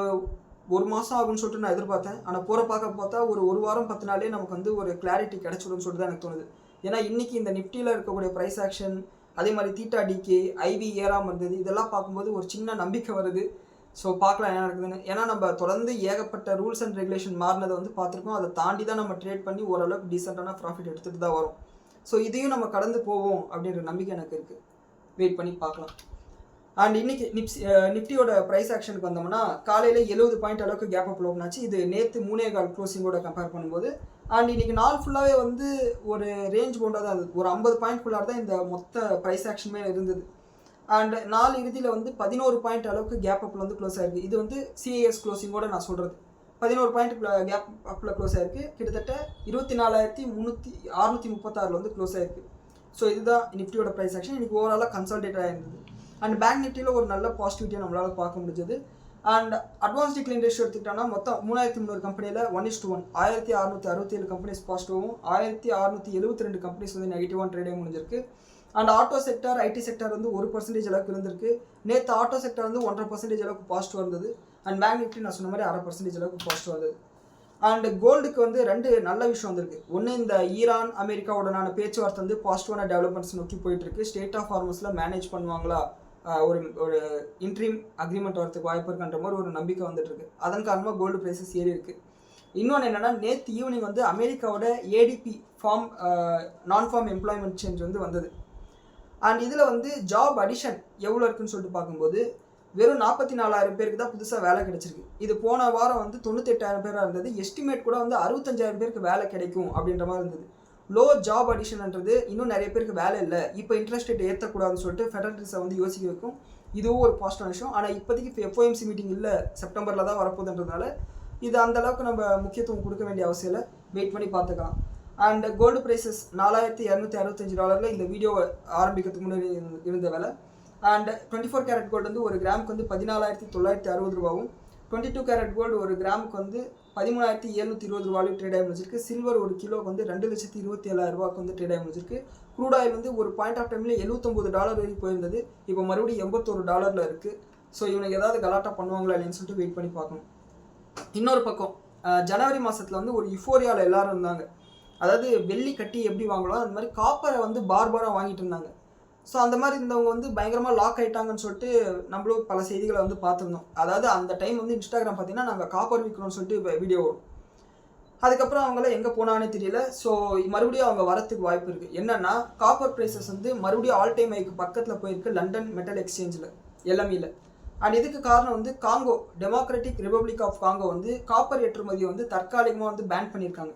ஒரு மாதம் ஆகும்னு சொல்லிட்டு நான் எதிர்பார்த்தேன். ஆனால் பார்த்தா ஒரு வாரம் 10 நாளே நமக்கு வந்து ஒரு கிளாரிட்டி கிடைச்சிடும்னு சொல்லிட்டு தான் எனக்கு தோணுது. ஏன்னா இன்றைக்கி இந்த நிஃப்டியில் இருக்கக்கூடிய ப்ரைஸ் ஆக்ஷன், அதே மாதிரி தீட்டா டிகே, ஐவி ஏறாமல் இருந்தது, இதெல்லாம் பார்க்கும்போது ஒரு சின்ன நம்பிக்கை வருது. ஸோ பார்க்கலாம் என்ன நடக்குதுன்னு. ஏன்னா நம்ம தொடர்ந்து ஏகப்பட்ட ரூல்ஸ் அண்ட் ரெகுலேஷன் மாறினதை வந்து பார்த்துருக்கோம். அதை தாண்டி தான் நம்ம ட்ரேட் பண்ணி ஓரளவுக்கு டீசெண்டான ப்ராஃபிட் எடுத்துகிட்டு தான் வரும். ஸோ இதையும் நம்ம கடந்து போவோம் அப்படின்ற நம்பிக்கை எனக்கு இருக்குது. வெயிட் பண்ணி பார்க்கலாம். அண்ட் இன்னைக்கு நிஃப்டியோட ப்ரைஸ் ஆக்ஷனுக்கு வந்தோம்னா காலையில் 70 பாயிண்ட் அளவுக்கு கேப் அப் ஓப்பன் ஆச்சு. இது நேற்று 3.25 க்ளோசிங்கோட கம்பேர் பண்ணும்போது. அண்ட் இன்னைக்கு நாள் ஃபுல்லாகவே வந்து ஒரு ரேஞ்ச் பவுண்டாக தான் இருந்தது. ஒரு 50 பாயிண்ட்குள்ளார தான் இந்த மொத்த ப்ரைஸ் ஆக்ஷனுமே இருந்தது. அண்ட் நாள் இறுதியில் வந்து 11 பாயிண்ட் அளவுக்கு கேப் அப்பில் வந்து க்ளோஸ் ஆயிருக்கு. இது வந்து சிஐஎஸ் க்ளோசிங்கோட நான் சொல்கிறது. 11 பாயிண்ட் கேப் அப்பில் க்ளோஸ் ஆயிருக்கு. கிட்டத்தட்ட 24,636 வந்து க்ளோஸ் ஆயிருக்கு. ஸோ இதுதான் நிஃப்டியோட ப்ரைஸ் ஆக்ஷன். இன்றைக்கி ஓவராலாக கன்சால்டேட் ஆகிருந்தது. அண்ட் பேங்க் நிஃப்டியில் ஒரு நல்ல பாசிட்டிவிட்டியை நம்மளால் பார்க்க முடிஞ்சது. அண்ட் அட்வான்ஸ் டிக்ளைன் ரேஷியோ எடுத்துக்கிட்டோன்னா மொத்தம் 3300 கம்பெனியில் 1:1 1667 கம்பெனிஸ் பாசிட்டிவும் 1672 கம்பெனிஸ் வந்து நெகட்டிவான ட்ரேடே முடிஞ்சிருக்கு. And auto sector, IT sector வந்து 1% அளவுக்கு இருந்திருக்கு. நேற்று ஆட்டோ செக்டார் வந்து 1.5% அளவுக்கு பாசிட்டிவ் இருந்தது. அண்ட் பேங்க் நிஃப்டி நான் சொன்ன மாதிரி 0.5% அளவுக்கு பாசிட்டிவ் வந்தது. அண்ட் கோல்டுக்கு வந்து 2 நல்ல விஷயம் வந்திருக்கு. ஒன்று, இந்த ஈரான் அமெரிக்காவுடனான பேச்சுவார்த்தை வந்து பாசிட்டிவான டெவலப்மெண்ட்ஸ் நோக்கி போயிட்டுருக்கு. ஸ்டேட் ஆஃப் ஹார்மஸில் மேனேஜ் பண்ணுவாங்களா, ஒரு இன்ட்ரீம் அக்ரிமெண்ட் வரதுக்கு வாய்ப்பு இருக்குன்ற மாதிரி ஒரு நம்பிக்கை வந்துட்டுருக்கு. அதன் காரணமாக கோல்டு ப்ரைஸஸ் ஏறி இருக்குது. இன்னொன்று என்னென்னா, நேற்று ஈவினிங் வந்து அமெரிக்காவோட ஏடிபி நான் ஃபார்ம் எம்ப்ளாய்மெண்ட் சேஞ்ச் வந்து வந்தது. அண்ட் இதில் வந்து ஜாப் அடிஷன் எவ்வளோ இருக்குன்னு சொல்லிட்டு பார்க்கும்போது வெறும் 44,000 பேருக்கு தான் புதுசாக வேலை கிடைச்சிருக்கு. இது போன வாரம் வந்து 98,000 பேராக இருந்தது. எஸ்டிமேட் கூட வந்து 65,000 பேருக்கு வேலை கிடைக்கும் அப்படின்ற மாதிரி இருந்தது. லோ ஜாப் அடிஷன்ன்றது இன்னும் நிறைய பேருக்கு வேலை இல்லை, இப்போ இன்ட்ரெஸ்ட் ரேட் ஏற்றக்கூடாதுன்னு சொல்லிட்டு ஃபெடரல் ரிசர்வ் வந்து யோசிக்க வைக்கும். இதுவும் ஒரு பாசிட்டிவ் விஷயம். ஆனால் இப்போதைக்கு எஃப்ஓஎம்சி மீட்டிங் இல்லை, செப்டம்பரில் தான் வரப்போகுதுன்றதுனால இது அந்தளவுக்கு நம்ம முக்கியத்துவம் கொடுக்க வேண்டிய அவசியம் இல்லை. வெயிட் பண்ணி பார்த்துக்கலாம். அண்ட் கோல்டு ப்ரைஸஸ் $4,265 இந்த வீடியோவை ஆரம்பிக்கிறதுக்கு முன்னாடி இருந்த வேலை. அண்ட் 24 கேரட் கோல்டு வந்து ஒரு கிராமுக்கு வந்து 14,960 ரூபாவும், 22 கேரட் கோல்டு ஒரு கிராமுக்கு வந்து 13,720 ரூபாயும் ட்ரேட் ஆகி முடிச்சிருக்கு. சில்வர் ஒரு கிலோக்கு வந்து 2,27,000 ரூபாய்க்கு வந்து ட்ரேட் ஆகி முடிச்சிருக்கு. க்ரூட் ஆயில் வந்து ஒரு பாயிண்ட் ஆஃப் டைமில் $79 வரைக்கும் போயிருந்தது. இப்போ மறுபடியும் $81 இருக்குது. ஸோ இவனுக்கு ஏதாவது கலாட்டா பண்ணுவாங்களா இல்லைன்னு சொல்லிட்டு வெயிட் பண்ணி பார்க்கணும். இன்னொரு பக்கம் ஜனவரி மாதத்தில் வந்து ஒரு யுஃபோரியாவில் எல்லோரும் இருந்தாங்க. அதாவது வெள்ளி கட்டி எப்படி வாங்கலாம் அந்த மாதிரி காப்பரை வந்து பார்பாராக வாங்கிட்டு இருந்தாங்க. ஸோ அந்த மாதிரி இருந்தவங்க வந்து பயங்கரமாக லாக் ஆகிட்டாங்கன்னு சொல்லிட்டு நம்மளும் பல செய்திகளை வந்து பார்த்துருந்தோம். அதாவது அந்த டைம் வந்து இன்ஸ்டாகிராம் பார்த்தீங்கன்னா நாங்கள் காப்பர் விற்கிறோம்னு சொல்லிட்டு வீடியோ வரும். அதுக்கப்புறம் அவங்களாம் எங்கே போனானே தெரியல. ஸோ மறுபடியும் அவங்க வரத்துக்கு வாய்ப்பு இருக்குது. என்னென்னா, காப்பர் ப்ரைஸஸ் வந்து மறுபடியும் ஆல் டைம் ஹைக்கு பக்கத்தில் போயிருக்கு லண்டன் மெட்டல் எக்ஸ்சேஞ்சில், எல்எம்இல. அண்ட் இதுக்கு காரணம் வந்து Congo, democratic republic of Congo வந்து காப்பர் ஏற்றுமதியை வந்து தற்காலிகமாக வந்து பேன் பண்ணியிருக்காங்க.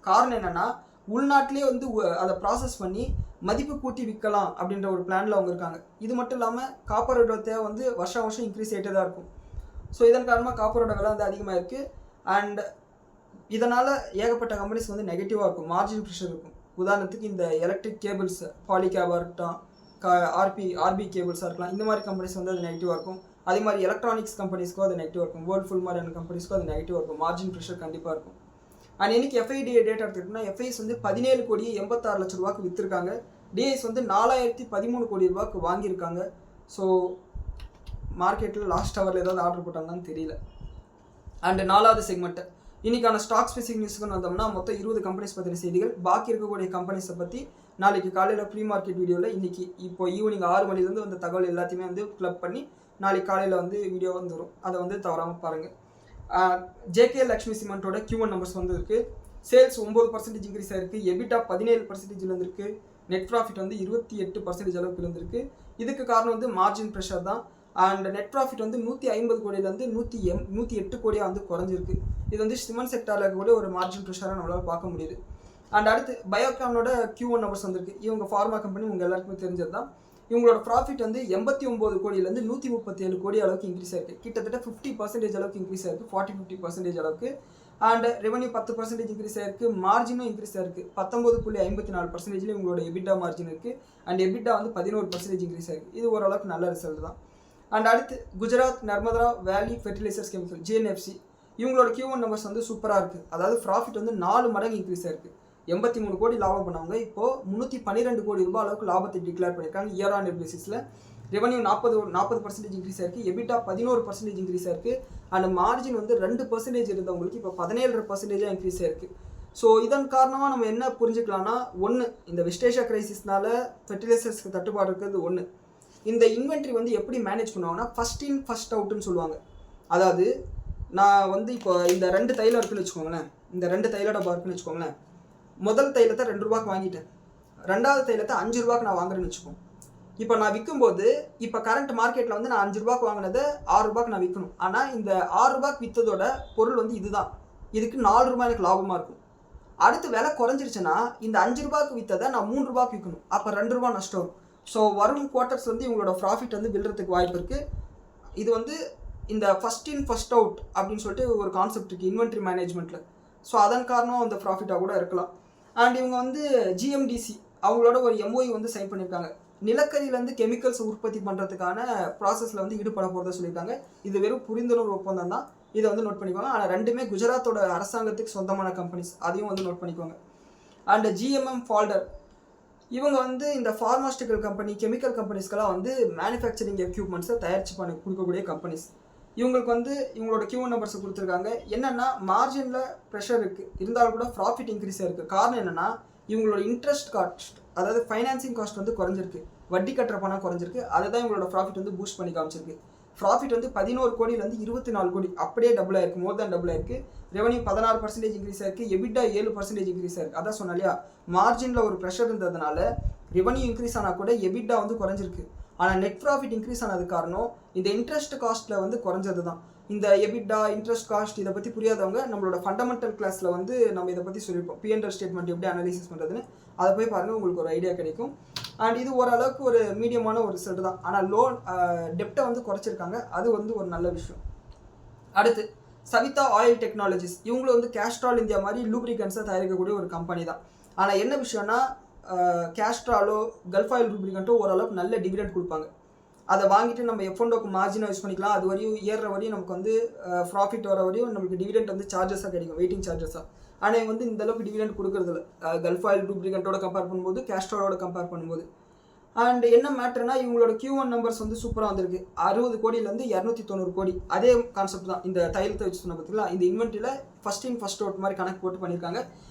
காரணம் என்னென்னா, உள்நாட்டிலே வந்து அதை ப்ராசஸ் பண்ணி மதிப்பு கூட்டி விற்கலாம் அப்படின்ற ஒரு பிளானில் அவங்க இருக்காங்க. இது மட்டும் இல்லாமல் காப்பரோட தேவை வந்து வருஷம் இன்க்ரீஸ் ஆகிட்டே தான் இருக்கும். ஸோ இதன் காரணமாக காப்பரோட விலை வந்து அதிகமாக இருக்குது. அண்ட் இதனால் ஏகப்பட்ட கம்பெனிஸ் வந்து நெகட்டிவாக இருக்கும், மார்ஜின் ப்ரெஷர் இருக்கும். உதாரணத்துக்கு இந்த எலக்ட்ரிக் கேபிள்ஸ், பாலிகேபாக இருக்கட்டும், ஆர்பி கேபிள்ஸாக இருக்கலாம், இந்த மாதிரி கம்பெனிஸ் வந்து அது நெகட்டிவாக இருக்கும். அதே மாதிரி எலக்ட்ரானிக்ஸ் கம்பெனிஸ்க்கும் அது நெகட்டிவாக இருக்கும். வேர்ல்ஃபுல் மாதிரியான கம்பெனிஸ்க்கும் அது நெகட்டிவாக இருக்கும். மார்ஜின் ப்ரெஷர் கண்டிப்பாக இருக்கும். அண்ட் இன்னைக்கு எஃப்ஐடிஏ டேட்டா எடுத்துக்கிட்டோம்னா, எஃப்ஐஸ் வந்து 17,86,00,000 ரூபாய்க்கு விற்றுருக்காங்க. டிஐஸ் வந்து 4,013 கோடி ரூபாய்க்கு வாங்கியிருக்காங்க. ஸோ மார்க்கெட்டில் லாஸ்ட் ஹவரில் ஏதாவது ஆர்டர் போட்டாங்கன்னு தெரியல. அண்ட் 4வது செக்மெண்ட் இன்றைக்கான ஸ்டாக் ஸ்பெசிஃபிக் நியூஸுக்குன்னு வந்தோம்னா மொத்தம் 20 கம்பெனிஸ் பற்றின செய்திகள். பாக்கி இருக்கக்கூடிய கம்பெனிஸை பற்றி நாளைக்கு காலையில் ப்ரீ மார்க்கெட் வீடியோவில் இன்றைக்கி இப்போ ஈவினிங் 6 மணிலேருந்து வந்த தகவல் எல்லாத்தையுமே வந்து கிளப் பண்ணி நாளைக்கு காலையில் வந்து வீடியோ வந்துடும். அதை வந்து தவறாமல் பாருங்கள். ஜேகே லக்ஷ்மி சிமெண்ட்டோட Q1 நம்பர்ஸ் வந்து இருக்குது. சேல்ஸ் 9% இன்க்ரீஸ் ஆகிருக்கு. எபிட்டா 17% இருந்திருக்கு. நெட் ப்ராஃபிட் வந்து 28% அளவுக்கு இருந்திருக்கு. இதுக்கு காரணம் வந்து மார்ஜின் ப்ரெஷர் தான். அண்ட் நெட் ப்ராஃபிட் வந்து 150 கோடியிலேருந்து 108 கோடியாக வந்து குறைஞ்சிருக்கு. இது வந்து சிமெண்ட் செக்டாரில் இருக்கக்கூடிய ஒரு மார்ஜின் ப்ரெஷராக நம்மளால் பார்க்க முடியுது. அண்ட் அடுத்து பயோகானோட Q1 நம்பர்ஸ் வந்திருக்கு. இவங்க ஃபார்மா கம்பெனி உங்கள் எல்லாருக்குமே தெரிஞ்சது தான். இவங்களோட ப்ராஃபிட் வந்து 89 கோடியிலேருந்து 137 கோடி அளவுக்கு இன்க்ரீஸ் ஆயிருக்கு. கிட்டத்தட்ட 50% அளவுக்கு இன்க்ரீஸ் ஆயிருக்கு, 40-50% அளவுக்கு. அண்ட் ரெவன்யூ 10% இன்க்ரீஸ் ஆயிருக்கு. மார்ஜினும் இன்க்ரீஸ் ஆயிருக்கு. 19.54% இவங்களோட எபிட்டா மார்ஜின் இருக்குது. அண்ட் எபிட்டா வந்து 11% இன்க்ரீஸ் ஆயிருக்கு. இது ஓரளவுக்கு நல்ல ரிசல்ட் தான். அண்ட் அடுத்து குஜராத் நர்மதா வேலி ஃபெர்டிலைசர்ஸ் கெமிக்கல் JNFC இவங்களோட Q1 நம்பர்ஸ் வந்து சூப்பராக இருக்குது. அதாவது ப்ராஃபிட் வந்து 4 மடங்கு இன்க்ரீஸ் ஆயிருக்கு. 83 கோடி லாபம் பண்ணவங்க இப்போது 312 கோடி ரூபாய் அளவுக்கு லாபத்தை டிக்ளேர் பண்ணியிருக்காங்க இயர் ஆன் இயர் பேசிஸில். ரெவன்யூ 40% இன்க்ரீஸ் ஆயிருக்கு, எபிட்டா 11% இன்க்ரீஸ் ஆயிருக்கு, அண்ட் மார்ஜின் வந்து 2% இருந்தவங்களுக்கு இப்போ 17% இன்க்ரீஸ் ஆயிருக்கு. ஸோ இதன் காரணமாக நம்ம என்ன புரிஞ்சுக்கலாம்னா, ஒன்று இந்த வெஸ்ட் ஏஷியா கிரைசிஸ்னால ஃபெர்டிலைசர்ஸ்க்கு தட்டுப்பாடு இருக்கிறது ஒன்று. இந்த இன்வென்ட்ரி வந்து எப்படி மேனேஜ் பண்ணுவாங்கன்னா, ஃபர்ஸ்ட் இன் ஃபர்ஸ்ட் அவுட்னு சொல்லுவாங்க. அதாவது நான் வந்து இப்போ இந்த 2 தைலம் இருக்குன்னு வச்சுக்கோங்களேன், இந்த 2 தைல டப்பா இருக்குன்னு வச்சுக்கோங்களேன். முதல் தைலத்தை 2 ரூபாய்க்கு வாங்கிட்டேன், 2வது தைலத்தை 5 ரூபாய்க்கு நான் வாங்குறேன்னு வச்சுக்கோங்க. இப்போ நான் விற்கும்போது இப்போ கரண்ட் மார்க்கெட்டில் வந்து நான் 5 ரூபாய்க்கு வாங்கினதை 6 ரூபாய்க்கு நான் விற்கணும். ஆனால் இந்த 6 ரூபாய்க்கு விற்றதோட பொருள் வந்து இதுதான், இதுக்கு 4 ரூபாய் எனக்கு லாபமாக இருக்கும். அடுத்து விலை குறைஞ்சிருச்சுன்னா இந்த 5 ரூபாய்க்கு விற்றதை நான் 3 ரூபாய்க்கு விற்கணும், அப்போ 2 ரூபா நஷ்டம் வரும். ஸோ வரும் குவார்ட்டர்ஸ் வந்து இவங்களோட ப்ராஃபிட் வந்து விழுறதுக்கு வாய்ப்பு இருக்குது. இது வந்து இந்த ஃபர்ஸ்ட் இன் ஃபர்ஸ்ட் அவுட் அப்படின்னு சொல்லிட்டு ஒரு கான்செப்ட் இருக்குது இன்வென்ட்ரி மேனேஜ்மெண்ட்டில். ஸோ அதன் காரணம் அந்த ப்ராஃபிட்டாக கூட இருக்கலாம். அண்ட் இவங்க வந்து ஜிஎம்டிசி அவங்களோட ஒரு எம்ஓஇ வந்து சைன் பண்ணியிருக்காங்க. நிலக்கரியிலேருந்து கெமிக்கல்ஸ் உற்பத்தி பண்ணுறதுக்கான ப்ராசஸில் வந்து ஈடுபட போகிறதா சொல்லியிருக்காங்க. இது வெறும் புரிந்துணர்வு ஒப்பந்தம் தான், இதை வந்து நோட் பண்ணிக்குவாங்க. ஆனால் ரெண்டுமே குஜராத்தோட அரசாங்கத்துக்கு சொந்தமான கம்பெனிஸ், அதையும் வந்து நோட் பண்ணிக்குவாங்க. அண்ட் ஜிஎம்எம் ஃபால்டர் இவங்க வந்து இந்த ஃபார்மாஸ்டிக்கல் கம்பெனி, கெமிக்கல் கம்பெனிஸ்க்கெல்லாம் வந்து மேனுஃபேக்சரிங் எக்யூப்மெண்ட்ஸை தயாரித்து பண்ணி கொடுக்கக்கூடிய கம்பெனிஸ். இவங்களுக்கு வந்து இவங்களோட Q1 நம்பர்ஸை கொடுத்துருக்காங்க. என்னென்னா மார்ஜினில் ப்ரெஷர் இருக்குது, இருந்தாலும் கூட ப்ராஃபிட் இன்க்ரீஸாக இருக்குது. காரணம் என்னென்னா இவங்களோட இன்ட்ரெஸ்ட் காஸ்ட், அதாவது ஃபைனான்சிங் காஸ்ட் வந்து குறைஞ்சிருக்கு, வட்டி கட்டுற பணம் குறைஞ்சிருக்கு. அதை தான் இவங்களோட ப்ராஃபிட் வந்து பூஸ்ட் பண்ணி காமிச்சிருக்கு. ப்ராஃபிட் வந்து 11 கோடியிலேருந்து 24 கோடி, அப்படியே டபுள் ஆயிருக்கு, மோர் தேன் டபுள் ஆயிருக்கு. ரெவன்யூ 16% இன்க்ரீஸ் ஆயிருக்கு, எபிட்டா 7% இன்க்ரீஸ் ஆயிருக்கு. அதான் சொன்னா இல்லையா, மார்ஜினில் ஒரு ப்ரெஷர் இருந்ததுனால ரெவன்யூ இன்க்ரீஸ் ஆனால் கூட எபிட்டா வந்து குறைஞ்சிருக்கு. ஆனால் நெட் ப்ராஃபிட் இன்க்ரீஸ் ஆனது காரணம் இந்த இன்ட்ரெஸ்ட் காஸ்ட்டில் வந்து குறைஞ்சது தான். இந்த எபிட்டா, இன்ட்ரெஸ்ட் காஸ்ட் இதை பற்றி புரியாதவங்க நம்மளோட ஃபண்டமெண்டல் கிளாஸில் வந்து நம்ம இதை பற்றி சொல்லியிருப்போம், P&L ஸ்டேட்மெண்ட் எப்படி அனாலிசிஸ் பண்ணுறதுன்னு. அதை போய் பாருங்கள், உங்களுக்கு ஒரு ஐடியா கிடைக்கும். அண்ட் இது ஓரளவுக்கு ஒரு மீடியமான ஒரு ரிசல்ட் தான். ஆனால் லோன் டெப்டை வந்து குறைச்சிருக்காங்க, அது வந்து ஒரு நல்ல விஷயம். அடுத்து சவிதா ஆயில் டெக்னாலஜிஸ், இவங்களும் வந்து கேஸ்ட்ரால் இந்தியா மாதிரி லூப்ரிகன்ஸை தயாரிக்கக்கூடிய ஒரு கம்பெனி தான். ஆனால் என்ன விஷயம்னா, கேஸ்ட்ராலோ கல்ஃப் ஆயில் லூப்ரிகண்ட்டோ ஓரளவுக்கு நல்ல டிவிடெண்ட் கொடுப்பாங்க. அதை வாங்கிட்டு நம்ம எஃப்என்டோக்கு மார்ஜினாக யூஸ் பண்ணிக்கலாம். அது வரையும் ஏறுற வரையும் நமக்கு வந்து ப்ராஃபிட் வர வரையும் நமக்கு டிவிடெண்ட் வந்து சார்ஜஸாக கிடைக்கும், வெயிட்டிங் சார்ஜஸாக. ஆனால் இவங்க வந்து இந்தளவுக்கு டிவிடெண்ட் கொடுக்குறதில்ல கல்ஃப் ஆயில் லூப்ரிகண்ட்டோட கம்பேர் பண்ணும்போது, கேஸ்ட்ராலோட கம்பேர் பண்ணும்போது. அண்ட் என்ன மேட்டர்னா இவங்களோட Q1 நம்பர்ஸ் வந்து சூப்பராக வந்திருக்கு, 60 கோடியிலேருந்து 290 கோடி. அதே கான்செப்ட் தான், இந்த தைலத்தை வச்சு சொன்ன பார்த்தீங்களா, இந்த இன்வென்ட்ரியில் ஃபர்ஸ்ட் இன் ஃபர்ஸ்ட் அவுட் மாதிரி கணக்கு போட்டு பண்ணியிருக்காங்க.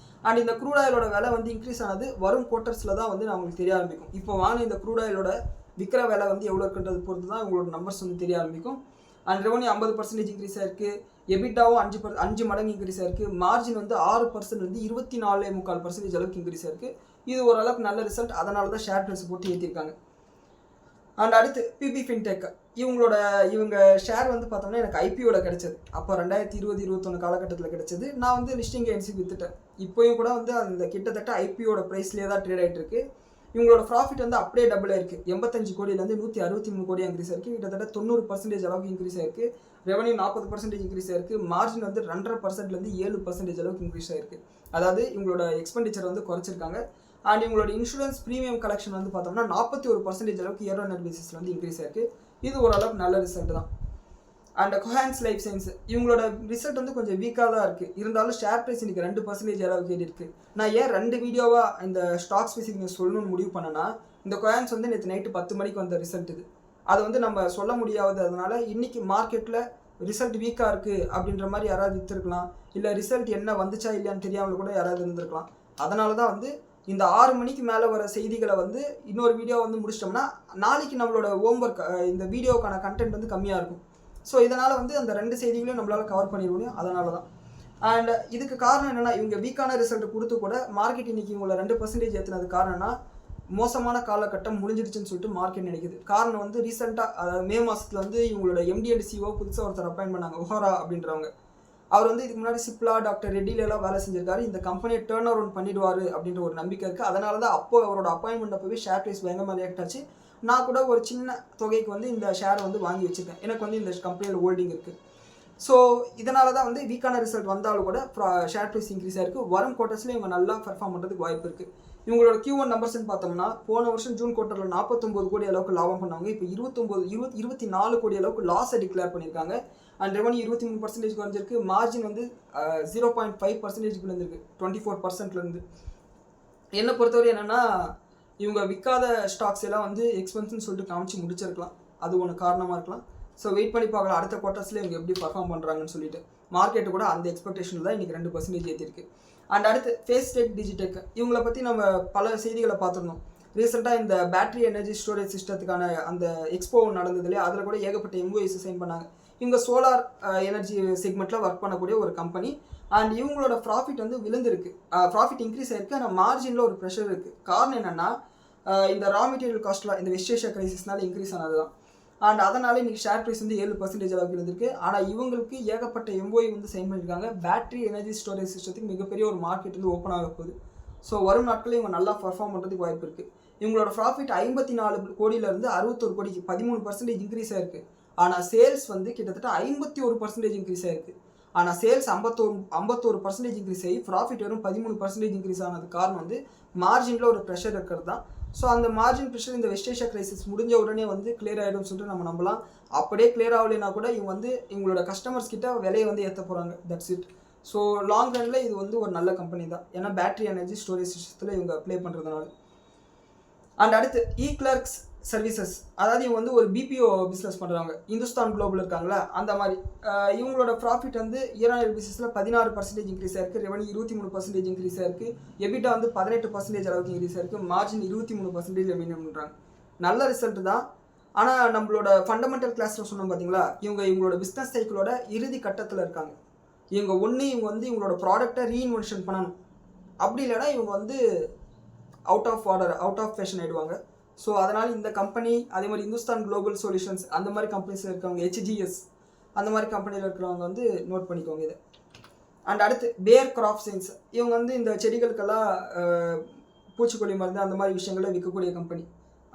அண்ட் இந்த க்ரூட் ஆயிலோட விலை வந்து இன்க்ரீஸ் ஆனது வரும் குவார்ட்டர்ஸில் தான் வந்து நம்மளுக்கு தெரிய ஆரம்பிக்கும். இப்போ வாங்க இந்த க்ரூட் ஆயிலோட விற்கிற விலை வந்து எவ்வளோ இருக்குன்றது பொறுத்து தான் உங்களோட நம்பர்ஸ் வந்து தெரிய ஆரம்பிக்கும். அண்ட் ரெவன்யூ 50% இன்க்ரீஸ் ஆயிருக்கு, எபிட்டாவும் 5 மடங்கு இன்க்ரீஸ் ஆயிருக்கு, மார்ஜின் வந்து 6% வந்து 24.25% அளவுக்கு இன்க்ரீஸ் ஆயிருக்கு. இது ஓரளவுக்கு நல்ல ரிசல்ட், அதனால தான் ஷேர் ப்ரைஸ் போட்டு ஏற்றிருக்காங்க. அண்ட் அடுத்து பிபி ஃபின்டெக், இவங்க ஷேர் வந்து பார்த்தோம்னா எனக்கு ஐபிஓட கிடைச்சது, அப்போ 2020-21 காலகட்டத்தில் கிடைச்சது. நான் வந்து லிஸ்டிங் ஏஜென்சி வித்துட்டேன். இப்போயும் கூட வந்து அந்த கிட்டத்தட்ட ஐபிஓட ப்ரைஸ்லேயே தான் ட்ரேட் ஆகிட்டு இருக்கு. இவங்களோட ப்ராஃபிட் வந்து அப்படியே டபுள் ஆயிருக்கு, 85 கோடியிலேருந்து 163 கோடி இன்க்ரீஸ் ஆயிருக்கு, கிட்டத்தட்ட 90% அளவுக்கு இன்க்ரீஸ் ஆயிருக்கு. ரெவன்யூ 40% இன்க்ரீஸ் ஆயிருக்கு, மார்ஜின் வந்து 2.5%லேருந்து 7% அளவுக்கு இன்க்ரீஸ் ஆயிருக்கு. அதாவது இவங்களோட எக்ஸ்பெண்டிச்சர் வந்து குறைச்சிருக்காங்க. அண்ட் இவங்களோட இன்சூரன்ஸ் ப்ரீமியம் கலெக்ஷன் வந்து பார்த்தோம்னா 41% அளவுக்கு இயர் ஆன் இயர் பேசிஸில் வந்து இன்க்ரீஸ் ஆயிருக்கு. இது ஓரளவுக்கு நல்ல ரிசல்ட் தான். அண்ட் கொஹான்ஸ் லைஃப் சயின்ஸ், இவங்களோட ரிசல்ட் வந்து கொஞ்சம் வீக்காக தான் இருக்குது, இருந்தாலும் ஷேர் ப்ரைஸ் இன்றைக்கி 2% அளவுக்கு ஏறி இருக்குது. நான் ஏன் 2 வீடியோவாக இந்த ஸ்டாக் ஸ்பெசிஃபிக் நியூஸ் சொல்லணும்னு முடிவு பண்ணேன்னா, இந்த கொஹான்ஸ் வந்து நேற்று நைட்டு 10 மணிக்கு வந்த ரிசல்ட் இது, அதை வந்து நம்ம சொல்ல முடியாது. அதனால இன்றைக்கி மார்க்கெட்டில் ரிசல்ட் வீக்காக இருக்குது அப்படின்ற மாதிரி யாராவது விற்றுருக்கலாம், இல்லை ரிசல்ட் என்ன வந்துச்சா இல்லையான்னு தெரியாமல் கூட யாராவது இருந்திருக்கலாம். அதனால தான் வந்து இந்த 6 மணிக்கு மேலே வர செய்திகளை வந்து இன்னொரு வீடியோ வந்து முடிச்சிட்டோம்னா நாளைக்கு நம்மளோட ஹோம்ஒர்க் இந்த வீடியோக்கான கண்டென்ட் வந்து கம்மியாக இருக்கும். ஸோ இதனால் வந்து அந்த 2 செய்திகளையும் நம்மளால் கவர் பண்ணிட முடியும், அதனால தான். அண்ட் இதுக்கு காரணம் என்னென்னா, இவங்க வீக்கான ரிசல்ட் கொடுத்து கூட மார்க்கெட் இன்றைக்கி இவங்களை 2% ஏற்றினது காரணம்னா மோசமான காலகட்டம் முடிஞ்சிடுச்சுன்னு சொல்லிட்டு மார்க்கெட் நினைக்குது. காரணம் வந்து ரீசெண்டாக, அதாவது மே மாதத்தில் வந்து இவங்களோட MD and CEO புதுசாக ஒருத்தர் அப்பாயின்ட் பண்ணாங்க, ஒஹரா அப்படின்றவங்க. அவர் வந்து இதுக்கு முன்னாடி சிப்லா, டாக்டர் ரெட்டிலெல்லாம் வேலை செஞ்சிருக்காரு. இந்த கம்பெனியை டேர்ன் அரவுண்ட் பண்ணிடுவார் அப்படின்ற ஒரு நம்பிக்கை இருக்குது. அதனால தான் அப்போ அவரோட அப்பாயின்மெண்ட் அப்போவே ஷேர் ப்ரைஸ் பயங்கரமாக ரியாக்ட் ஆச்சு. நான் கூட ஒரு சின்ன தொகைக்கு வந்து இந்த ஷேரை வந்து வாங்கி வச்சுருக்கேன், எனக்கு வந்து இந்த கம்பெனியில் ஹோல்டிங் இருக்குது. ஸோ இதனால தான் வந்து வீக்கான ரிசல்ட் வந்தாலும் கூட ஷேர் ப்ரைஸ் இன்க்ரீஸ் ஆயிருக்கு. வரும் குவார்ட்டர்ஸில் இவங்க நல்லா பெர்ஃபார்ம் பண்ணுறதுக்கு வாய்ப்பு இருக்குது. இவங்களோட Q1 நம்பர்ஸ்ன்னு பார்த்தோம்னா, போன வருஷம் ஜூன் குவார்ட்டரில் 49 கோடி அளவுக்கு லாபம் பண்ணாங்க. இப்போ 24 கோடி அளவுக்கு லாஸை டிக்ளேர் பண்ணியிருக்காங்க. அண்ட் ரெவன்யூ 23% குறைஞ்சிருக்கு, மார்ஜின் வந்து 0.5% விழுந்திருக்கு 24%. என்னை பொறுத்தவரை என்னென்னா, இவங்க விற்காத ஸ்டாக்ஸ் எல்லாம் வந்து எக்ஸ்பென்ஸ்னு சொல்லிட்டு காமிச்சு முடிச்சிருக்கலாம், அது ஒன்று காரணமாக இருக்கலாம். ஸோ வெயிட் பண்ணி பார்க்கலாம் அடுத்த குவார்ட்டர்ஸில் இவங்க எப்படி பர்ஃபார்ம் பண்ணுறாங்கன்னு சொல்லிட்டு. மார்க்கெட்டு கூட அந்த எக்ஸ்பெக்டேஷன் தான் இன்றைக்கி 2% ஏற்றிருக்கு. அண்ட் அடுத்து ஃபேஸ்டெக் டிஜிடெக், இவங்களை பற்றி நம்ம பல செய்திகளை பார்த்துருந்தோம். ரீசெண்டாக இந்த பேட்டரி எனர்ஜி ஸ்டோரேஜ் சிஸ்டத்துக்கான அந்த எக்ஸ்போ நடந்ததுலேயே அதில் கூட ஏகப்பட்ட எம்ஓஎஸ் சைன் பண்ணாங்க. இவங்க சோலார் எனர்ஜி செக்மெண்ட்டில் ஒர்க் பண்ணக்கூடிய ஒரு கம்பெனி. அண்ட் இவங்களோட ப்ராஃபிட் வந்து விழுந்திருக்கு, ப்ராஃபிட் இன்க்ரீஸ் ஆயிருக்கு. ஆனால் மார்ஜினில் ஒரு ப்ரெஷர் இருக்குது. காரணம் என்னென்னா இந்த ரா மெட்டீரியல் காஸ்ட்டில் இந்த வெஸ்ட் ஏஷியா கிரைசிஸ்னால இன்க்ரீஸ் ஆனது தான். அண்ட் அதனால் இன்றைக்கி ஷேர் ப்ரைஸ் வந்து 7% அளவுக்கு இருந்திருக்கு. ஆனால் இவங்களுக்கு ஏகப்பட்ட எம்ஓஐ வந்து சைன் பண்ணியிருக்காங்க. பேட்டரி எனர்ஜி ஸ்டோரேஜ் சிஸ்டத்துக்கு மிகப்பெரிய ஒரு மார்க்கெட் வந்து ஓப்பன் ஆக போகுது. ஸோ வரும் நாட்களில் இவங்க நல்லா பர்ஃபார்ம் பண்ணுறதுக்கு வாய்ப்பு இருக்குது. இவங்களோட ப்ராஃபிட் 54 கோடியிலேருந்து 61 கோடிக்கு 13% இன்க்ரீஸ் ஆயிருக்கு. ஆனால் சேல்ஸ் வந்து கிட்டத்தட்ட 51% இன்க்ரீஸ் ஆயிருக்கு. ஆனால் சேல்ஸ் 51% இன்க்ரீஸ் ஆகி ப்ராஃபிட் வெறும் 13% இன்க்ரீஸ் ஆனது காரணம் வந்து மார்ஜினில் ஒரு ப்ரெஷர் இருக்கிறது தான். ஸோ அந்த மார்ஜின் ப்ரெஷர் இந்த வெஸ்ட் ஏஷியா கிரைசிஸ் முடிஞ்ச உடனே வந்து கிளியர் ஆகிடும்னு சொல்லிட்டு நம்ம நம்பலாம். அப்படியே கிளியர் ஆகலைன்னா கூட இவங்க வந்து இவங்களோட கஸ்டமர்ஸ் கிட்ட விலையை வந்து ஏற்ற போகிறாங்க. That's it. So long Ranil இது வந்து ஒரு நல்ல கம்பெனி தான், ஏன்னா பேட்டரி எனர்ஜி ஸ்டோரேஜ் சிஸ்டத்தில் இவங்க ப்ளே பண்ணுறதுனால. அண்ட் அடுத்து இ-கிளர்க்ஸ் சர்வீசஸ், அதாவது இவங்க வந்து ஒரு பிபிஓ பிஸ்னஸ் பண்ணுறாங்க. இந்துஸ்தான் குளோபல் இருக்காங்களா அந்த மாதிரி. இவங்களோட ப்ராஃபிட் வந்து இயர் பிசினஸில் 16% இன்க்ரீஸ் ஆயிருக்கு. ரெவன்யூ 23% இன்க்ரீஸ் ஆயிருக்கு. எபிட்டா வந்து 18% அளவுக்கு இன்க்ரீஸ் ஆயிருக்கு. மார்ஜின் 23% மெயின்டைன் பண்ணுறாங்க. நல்ல ரிசல்ட் தான். ஆனால் நம்மளோட ஃபண்டமெண்டல் கிளாஸில் சொன்னோம் பார்த்தீங்களா, இவங்களோட பிஸ்னஸ் சைக்கிளோட இறுதி கட்டத்தில் இருக்காங்க. இவங்க வந்து இவங்களோட ப்ராடக்டை ரீஇன்வென்ஷன் பண்ணணும். அப்படி இல்லைன்னா இவங்க வந்து out of order, out of fashion ஆகிடுவாங்க. ஸோ அதனால் இந்த கம்பெனி, அதே மாதிரி இந்துஸ்தான் குளோபல் சொல்யூஷன்ஸ் அந்த மாதிரி கம்பெனிஸில் இருக்கிறவங்க, HGS அந்த மாதிரி கம்பெனியில் இருக்கிறவங்க வந்து நோட் பண்ணிக்கோங்க இதை. அண்ட் அடுத்து பேர் கிராப் சயின்ஸ், இவங்க வந்து இந்த செடிகளுக்கெல்லாம் பூச்சிக்கொல்லி மருந்து அந்த மாதிரி விஷயங்களை விற்கக்கூடிய கம்பெனி.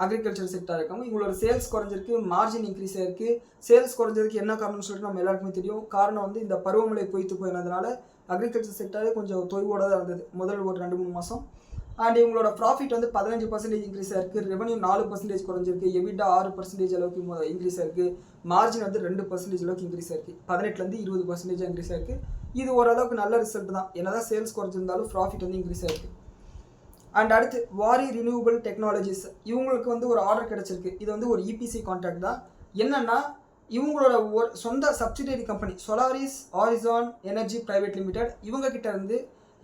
அக்ரிகல்ச்சர் செக்டார் இருக்காங்க. இவங்களோட சேல்ஸ் குறைஞ்சிருக்கு, மார்ஜின் இன்க்ரீஸ் ஆயிருக்கு. சேல்ஸ் குறைஞ்சதுக்கு என்ன காரணம்னு சொல்லிட்டு நம்ம எல்லாருக்குமே தெரியும். காரணம் வந்து இந்த பருவமழை பொய்த்து போயினதுனால அக்ரிகல்ச்சர் செக்டாரே கொஞ்சம் தொய்வோட தான் இருந்தது முதல் ஒரு 2-3 மாதம். அண்ட் இவங்களோட ப்ராஃபிட் வந்து 15% இன்க்ரீஸ் ஆயிருக்கு. ரெவன்யூ 4% குறைஞ்சிருக்கு. எபிட்டா 6% அளவுக்கு இன்க்ரீஸ் ஆயிருக்கு. மார்ஜின் வந்து 2% அளவுக்கு இன்க்ரீஸ் ஆயிருக்கு. 18லேருந்து 20% இன்க்ரீஸ் ஆயிருக்கு. இது ஓரளவுக்கு நல்ல ரிசல்ட் தான். என்னதான் சேல்ஸ் குறைஞ்சிருந்தாலும் ப்ராஃபிட் வந்து இன்க்ரீஸ் ஆயிருக்கு. அண்ட் அடுத்து வாரி ரினியூவபிள் டெக்னாலஜிஸ், இவங்களுக்கு வந்து ஒரு ஆர்டர் கிடச்சிருக்கு. இது வந்து ஒரு இபிசி கான்ட்ராக்ட் தான். என்னென்னா இவங்களோட ஒரு சொந்த subsidiary company Solaris horizon energy private limited, இவங்க கிட்ட இருந்து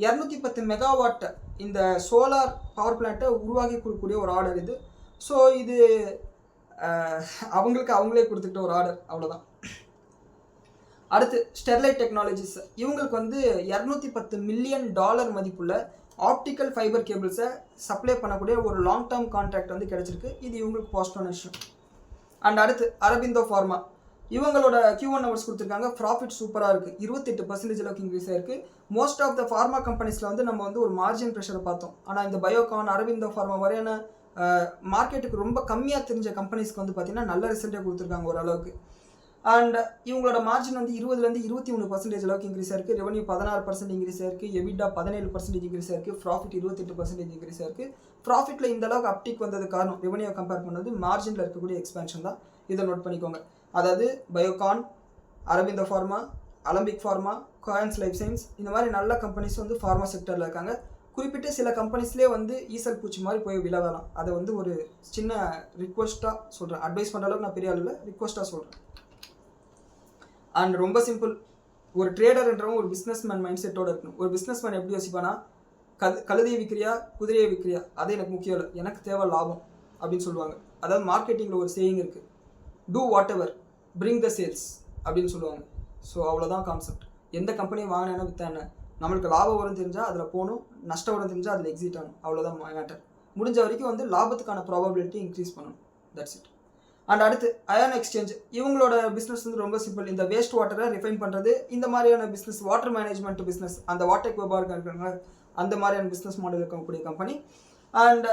210 மெகாவாட் இந்த சோலார் பவர் பிளான்ட்டை உருவாக்கி கொடுக்கக்கூடிய ஒரு ஆர்டர் இது. ஸோ இது அவங்களே கொடுத்துக்கிட்ட ஒரு ஆர்டர், அவ்வளோதான். அடுத்து ஸ்டெர்லைட் டெக்னாலஜிஸ், இவங்களுக்கு வந்து $210 மில்லியன் மதிப்புள்ள ஆப்டிக்கல் ஃபைபர் கேபிள்ஸை சப்ளை பண்ணக்கூடிய ஒரு லாங் டேர்ம் கான்ட்ராக்ட் வந்து கிடச்சிருக்கு. இது இவங்களுக்கு பாசிட்டிவான விஷயம். அண்ட் அடுத்து அரபிந்தோ ஃபார்மா, இவங்களோட Q1 நம்பர்ஸ் கொடுத்துருக்காங்க. ப்ராஃபிட் சூப்பராக இருக்குது. 28% அளவுக்கு இன்க்ரீஸ் ஆயிருக்கு. மோஸ்ட் ஆஃப் த ஃபார்மா கம்பெனிஸில் வந்து நம்ம வந்து ஒரு மார்ஜின் ப்ரெஷரை பார்த்தோம். ஆனால் இந்த பயோகான், அரவிந்தோ ஃபார்மா வரையான மார்க்கெட்டுக்கு ரொம்ப கம்மியாக தெரிஞ்ச கம்பெனிஸ்க்கு வந்து பார்த்திங்கன்னா நல்ல ரிசல்ட்டே கொடுத்துருக்காங்க ஓரளவுக்கு. அண்ட் இவங்களோட மார்ஜின் வந்து 20லேருந்து 23% அளவுக்கு இன்க்ரீஸ் ஆயிருக்கு. ரெவன்யூ 16% இன்க்ரீஸ் ஆயிருக்கு. எபிட்டா 17% இன்க்ரீஸ் ஆயிருக்கு. ப்ராஃபிட் 28% இன்க்ரீஸ் ஆயிருக்கு. ப்ராஃபிட்டில் இந்த அளவுக்கு அப்டிக் வந்தது காரணம் ரெவன்யூ கம்பேர் பண்ணது மார்ஜினில் இருக்கக்கூடிய எக்ஸ்பேன்ஷன் தான். இதை நோட் பண்ணிக்கோங்க. அதாவது Biocon, Aurobindo pharma, Alembic pharma, கோயன்ஸ் லைஃப் சயின்ஸ் இந்த மாதிரி நல்ல கம்பெனிஸ் வந்து ஃபார்மா செக்டரில் இருக்காங்க. குறிப்பிட்ட சில கம்பெனிஸ்லேயே வந்து ஈசல் பூச்சி மாதிரி போய் விழலாம். அதை வந்து ஒரு சின்ன ரிக்வஸ்ட்டாக சொல்கிறேன். அட்வைஸ் பண்ணுற அளவுக்கு நான் பெரிய ஆள் இல்லை, ரிக்வஸ்ட்டாக சொல்கிறேன். அண்ட் ரொம்ப சிம்பிள், ஒரு ட்ரேடர்ன்றவங்க ஒரு பிஸ்னஸ்மேன் மைண்ட் செட்டோடு இருக்கணும். ஒரு பிஸ்னஸ்மேன் எப்படி யோசிப்பானா, கழுதையை விற்கிறியா குதிரையை விற்கிறியா அது எனக்கு முக்கியம் இல்லை, எனக்கு தேவை லாபம் அப்படின்னு சொல்லுவாங்க. அதாவது மார்க்கெட்டிங்கில் ஒரு சேயிங் இருக்குது, do whatever bring the sales அப்படின்னு சொல்லுவாங்க. ஸோ அவ்வளோதான் கான்செப்ட். எந்த கம்பெனியை வாங்கினேன்னா விற்றா என்ன, நம்மளுக்கு லாபம் வரும் தெரிஞ்சால் அதில் போகணும், நஷ்டம் வரும் தெரிஞ்சால் அதில் எக்ஸிட் ஆகணும். அவ்வளோதான் மேட்டர். முடிஞ்ச வரைக்கும் வந்து லாபத்துக்கான ப்ராபபிலிட்டி இன்க்ரீஸ் பண்ணணும். That's it. அண்ட் அடுத்து அயான் எக்ஸ்சேஞ்ச், இவங்களோட பிஸ்னஸ் வந்து ரொம்ப சிம்பிள். இந்த வேஸ்ட் வாட்டரை ரிஃபைன் பண்ணுறது, இந்த மாதிரியான பிஸ்னஸ், வாட்டர் மேனேஜ்மெண்ட் பிஸ்னஸ், அந்த வாட்டர் வியாபாரம் இருக்காங்க அந்த மாதிரியான பிஸ்னஸ் மாடல் இருக்கக்கூடிய கம்பெனி. அண்ட்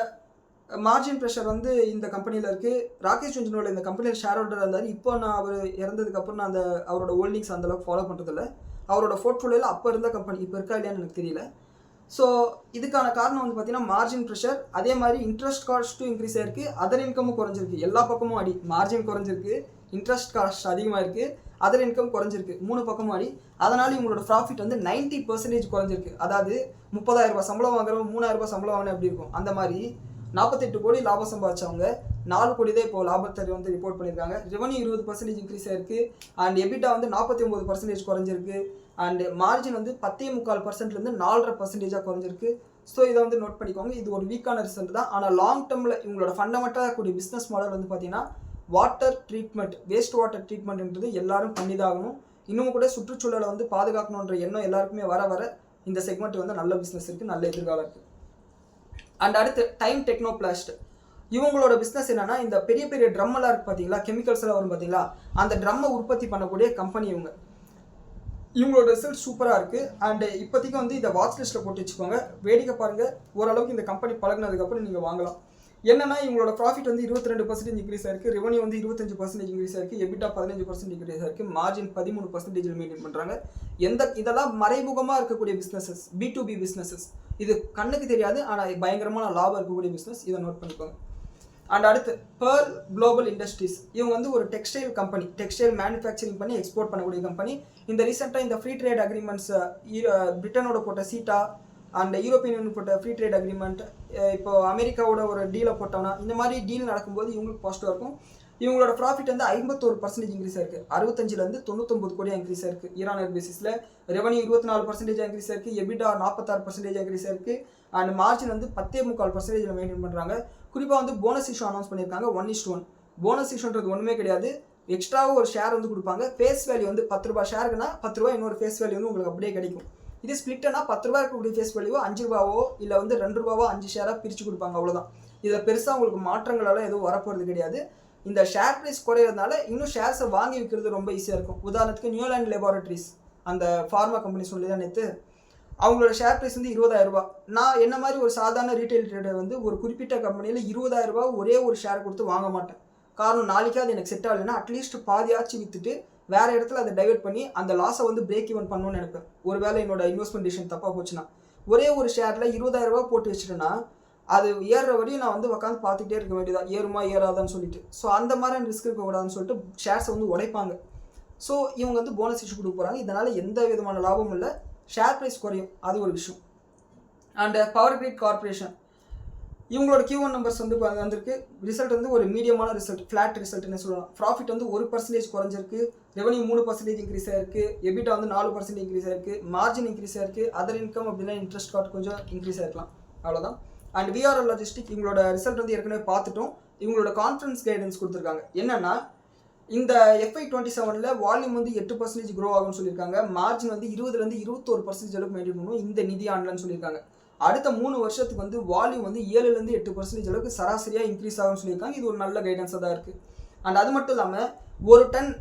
மார்ஜின் ப்ரெஷர் வந்து இந்த கம்பெனியில் இருக்குது. ராகேஷ் ஜுன்ஜுன்வாலா இந்த கம்பெனியில் ஷேர் ஹோல்டராக இருந்தார். இப்போ நான் அவர் இறந்ததுக்கப்புறம் நான் அவரோட ஹோல்டிங்ஸ் அந்தளவுக்கு ஃபாலோ பண்ணுறதில்ல. அவரோட போர்ட்ஃபோலியோவில் அப்போ இருந்த கம்பெனி இப்போ இருக்கா இல்லையான்னு எனக்கு தெரியல. ஸோ இதுக்கான காரணம் வந்து பார்த்தீங்கன்னா மார்ஜின் ப்ரெஷர், அதே மாதிரி இன்ட்ரெஸ்ட் காஸ்ட்டும் இன்க்ரீஸ் ஆயிருக்கு, அதர் இன்கமும் குறைஞ்சிருக்கு. எல்லா பக்கமும் அடி, மார்ஜின் குறைஞ்சிருக்கு, இன்ட்ரெஸ்ட் காஸ்ட் அதிகமாக இருக்குது, அதர் இன்கம் குறைஞ்சிருக்கு, 3 பக்கமும் அடி. அதனால் இவங்களோட ப்ராஃபிட் வந்து 90% குறைஞ்சிருக்கு. அதாவது 30,000 ரூபாய் சம்பளம் வாங்குறவங்க 3,000 ரூபாய் சம்பளம் வாங்கினா எப்படி இருக்கும், அந்த மாதிரி 48 கோடி லாபம் சம்பாதிச்சவங்க 4 கோடி தான் இப்போ லாபத்தை வந்து ரிப்போர்ட் பண்ணியிருக்காங்க. ரெவன்யூ 20% இன்க்ரீஸ் ஆயிருக்கு. அண்ட் எபிட்டா வந்து 49% குறைஞ்சிருக்கு. அண்ட் மார்ஜின் வந்து 10.25%லேருந்து 4.5% குறைஞ்சிருக்கு. ஸோ இதை வந்து நோட் பண்ணிக்கோங்க. இது ஒரு வீக்கான ரிசல்ட் தான். ஆனால் லாங் டேர்மில் இவங்களோட ஃபண்டமெண்டலாக கூடிய பிஸ்னஸ் மாடல் வந்து பார்த்தீங்கன்னா வாட்டர் ட்ரீட்மெண்ட், வேஸ்ட் வாட்டர் ட்ரீட்மெண்ட்ன்றது எல்லாரும் பண்ணிதாகணும். இன்னும் கூட சுற்றுச்சூழலை வந்து பாதுகாக்கணுன்ற எண்ணம் எல்லாருக்குமே வர வர இந்த செக்மெண்ட் வந்து நல்ல பிஸ்னஸ் இருக்குது, நல்ல எதிர்காலம் இருக்குது. அண்ட் அடுத்து டைம் டெக்னோபிளாஸ்ட். இவங்களோட பிஸ்னஸ் என்னன்னா, இந்த பெரிய பெரிய ட்ரம்மெல்லாம் இருக்குது பார்த்தீங்களா, கெமிக்கல்ஸ் எல்லாம் வரும் பார்த்தீங்களா, அந்த ட்ரம்மை உற்பத்தி பண்ணக்கூடிய கம்பெனி இவங்களோட ரிசல்ட் சூப்பராக இருக்குது. அண்ட் இப்போதைக்கு வந்து இதை வாட்ச் லிஸ்ட்டில் போட்டு வச்சுக்கோங்க. வேடிக்கை பாருங்கள், ஓரளவுக்கு இந்த கம்பெனி பழகினதுக்கப்புறம் நீங்கள் வாங்கலாம். என்னன்னா இவங்களோட ப்ராஃபிட் வந்து 22% இன்க்ரீஸ் ஆயிருக்கு, ரெவன்யூ வந்து 25% இன்க்ரீஸ் ஆயிருக்கு, எபிட்டா 15% இன்க்ரீஸ் ஆயிருக்கு, மார்ஜின் 13% மெயின்டைன் பண்ணுறாங்க. இதெல்லாம் மறைமுகமாக இருக்கக்கூடிய பிஸ்னஸஸ், B2B பிஸ்னஸஸ். இது கண்ணுக்கு தெரியாது, ஆனால் பயங்கரமான லாபம் இருக்கக்கூடிய பிஸ்னஸ். இதை நோட் பண்ணிக்கோங்க. அண்ட் அடுத்து பேர்ல் குளோபல் இண்டஸ்ட்ரீஸ். இவங்க வந்து ஒரு டெக்ஸ்டைல் கம்பெனி, டெக்ஸ்டைல் மேனுஃபேக்சரிங் பண்ணி எக்ஸ்போர்ட் பண்ணக்கூடிய கம்பெனி. இந்த ரீசெண்டாக இந்த ஃப்ரீ ட்ரேட் அக்ரிமெண்ட்ஸ், பிரிட்டனோட போட்ட சீட்டா அண்ட் யூரோப்பியன் யூனியன் போட்ட ஃப்ரீ ட்ரேட் அக்ரிமெண்ட், இப்போ அமெரிக்காவோட ஒரு டீலை போட்டோம்னா, இந்த மாதிரி டீல் நடக்கும்போது இவங்களுக்கு பாசிட்டிவாக இருக்கும். இவங்களோட ப்ராஃபிட் வந்து 51% இன்க்ரீஸ் ஆயிருக்கு, 65லேருந்து 99 கோடியாக இன்க்ரீஸ் ஆயிருக்கு இயர் ஆன் இயர் பேசிஸில். ரெவன்யூ 24% இன்க்ரீஸ் ஆயிருக்கு, எபிட்டா 46% இன்க்ரீஸ் ஆயிருக்கு. அண்ட் மார்ஜின் வந்து 10.25% மெயின்டைன் பண்ணுறாங்க. குறிப்பாக வந்து போனஸ் இஷ்யூ அனௌன்ஸ் பண்ணியிருக்காங்க 1:1. போனஸ் இஷ்யூன்றது ஒன்றுமே கிடையாது, எக்ஸ்ட்ராவாக ஒரு ஷேர் வந்து கொடுப்பாங்க. ஃபேஸ் வேல்யூ வந்து 10 ரூபா ஷேருக்குன்னா 10 ரூபா இன்னொரு ஃபேஸ் வேல்யூ வந்து உங்களுக்கு அப்படியே கிடைக்கும். இது ஸ்பிளிட்னா 10 ரூபா இருக்கக்கூடிய ஃபேஸ் வேல்யூவோ 5 ரூபாவோ இல்லை வந்து 2 ரூபாவோ 5 ஷேராக பிரித்து கொடுப்பாங்க, அவ்வளோதான். இதில் பெருசாக உங்களுக்கு மாற்றங்களெல்லாம் எதுவும் வரப்போகிறது கிடையாது. இந்த ஷேர் ப்ரைஸ் குறையிறதுனால இன்னும் ஷேர்ஸை வாங்கி விற்கிறது ரொம்ப ஈஸியாக இருக்கும். உதாரணத்துக்கு நியூலாண்ட் லேபார்டரிஸ், அந்த ஃபார்மா கம்பெனி சொல்லி தான் நேற்று, அவங்களோட ஷேர் ப்ரைஸ் வந்து 20,000 ரூபா. நான் என்ன மாதிரி ஒரு சாதாரண ரீட்டைல் ட்ரேடர் வந்து ஒரு குறிப்பிட்ட கம்பெனியில் 20,000 ரூபா ஒரே ஒரு ஷேர் கொடுத்து வாங்க மாட்டேன். காரணம், நாளைக்கு அது எனக்கு செட் ஆகலைன்னா அட்லீஸ்ட் பாதியாச்சு விற்றுட்டு வேறு இடத்துல அதை டைவெர்ட் பண்ணி அந்த லாஸை வந்து பிரேக் ஈவன் பண்ணணும்னு நினைப்பேன். ஒருவேளை என்னோட இன்வெஸ்ட்மெண்ட் டிசிஷன் தப்பாக போச்சுன்னா. ஒரே ஒரு ஷேரில் 20,000 ரூபா போட்டு வச்சுட்டேன்னா அது ஏறுற வரையும் நான் வந்து உட்காந்து பார்த்துக்கிட்டே இருக்க வேண்டியதான், ஏறுமா ஏறாதான்னு சொல்லிட்டு. ஸோ அந்த மாதிரி ரிஸ்க் இருக்கக்கூடாதுன்னு சொல்லிட்டு ஷேர்ஸை வந்து உடைப்பாங்க. ஸோ இவங்க வந்து போனஸ் இஷ்யூ கொடுக்க போகிறாங்க. இதனால் எந்த விதமான லாபமும் இல்லை, ஷேர் ப்ரைஸ் குறையும், அது ஒரு விஷயம். அண்ட் பவர் கிரிட் கார்பரேஷன், இவங்களோட Q1 நம்பர்ஸ் வந்து வந்திருக்கு. ரிசல்ட் வந்து ஒரு மீடியமான ரிசல்ட், ஃப்ளாட் ரிசல்ட்னு சொல்லலாம். ப்ராஃபிட் வந்து 1% குறைஞ்சிருக்கு, ரெவன்யூ 3% இன்க்ரீஸ் ஆயிருக்கு, எபிட்டா வந்து 4% இன்க்ரீஸ் ஆயிருக்கு, மார்ஜின் இன்க்ரீஸ் ஆயிருக்கு, அதர் இன்கம் அப்படின்னா இன்ட்ரெஸ்ட் கார்டு கொஞ்சம் இன்க்ரீஸ் ஆயிருக்கலாம், அவ்வளோதான். அண்ட் VRL லாஜிஸ்டிக், இவங்களோட ரிசல்ட் வந்து ஏற்கனவே பார்த்துட்டோம். இவங்களோட கான்ஃபரன்ஸ் கைடன்ஸ் கொடுத்துருக்காங்க. என்னன்னா, இந்த FY27 வால்யூம் வந்து 8% க்ரோ ஆகும்னு சொல்லியிருக்காங்க. மார்ஜின் வந்து 20லேருந்து 21% அளவுக்கு மெயின்டைன் பண்ணுவோம் இந்த நிதி ஆண்டுலன்னு சொல்லியிருக்காங்க. அடுத்த 3 வருஷத்துக்கு வந்து வால்யூம் வந்து 7லேருந்து 8% அளவுக்கு சராசரியாக இன்க்ரீஸ் ஆகும்னு சொல்லியிருக்காங்க. இது ஒரு நல்ல கைடன்ஸாக தான் இருக்குது. அண்ட் அது மட்டும் இல்லாமல் ஒரு டன்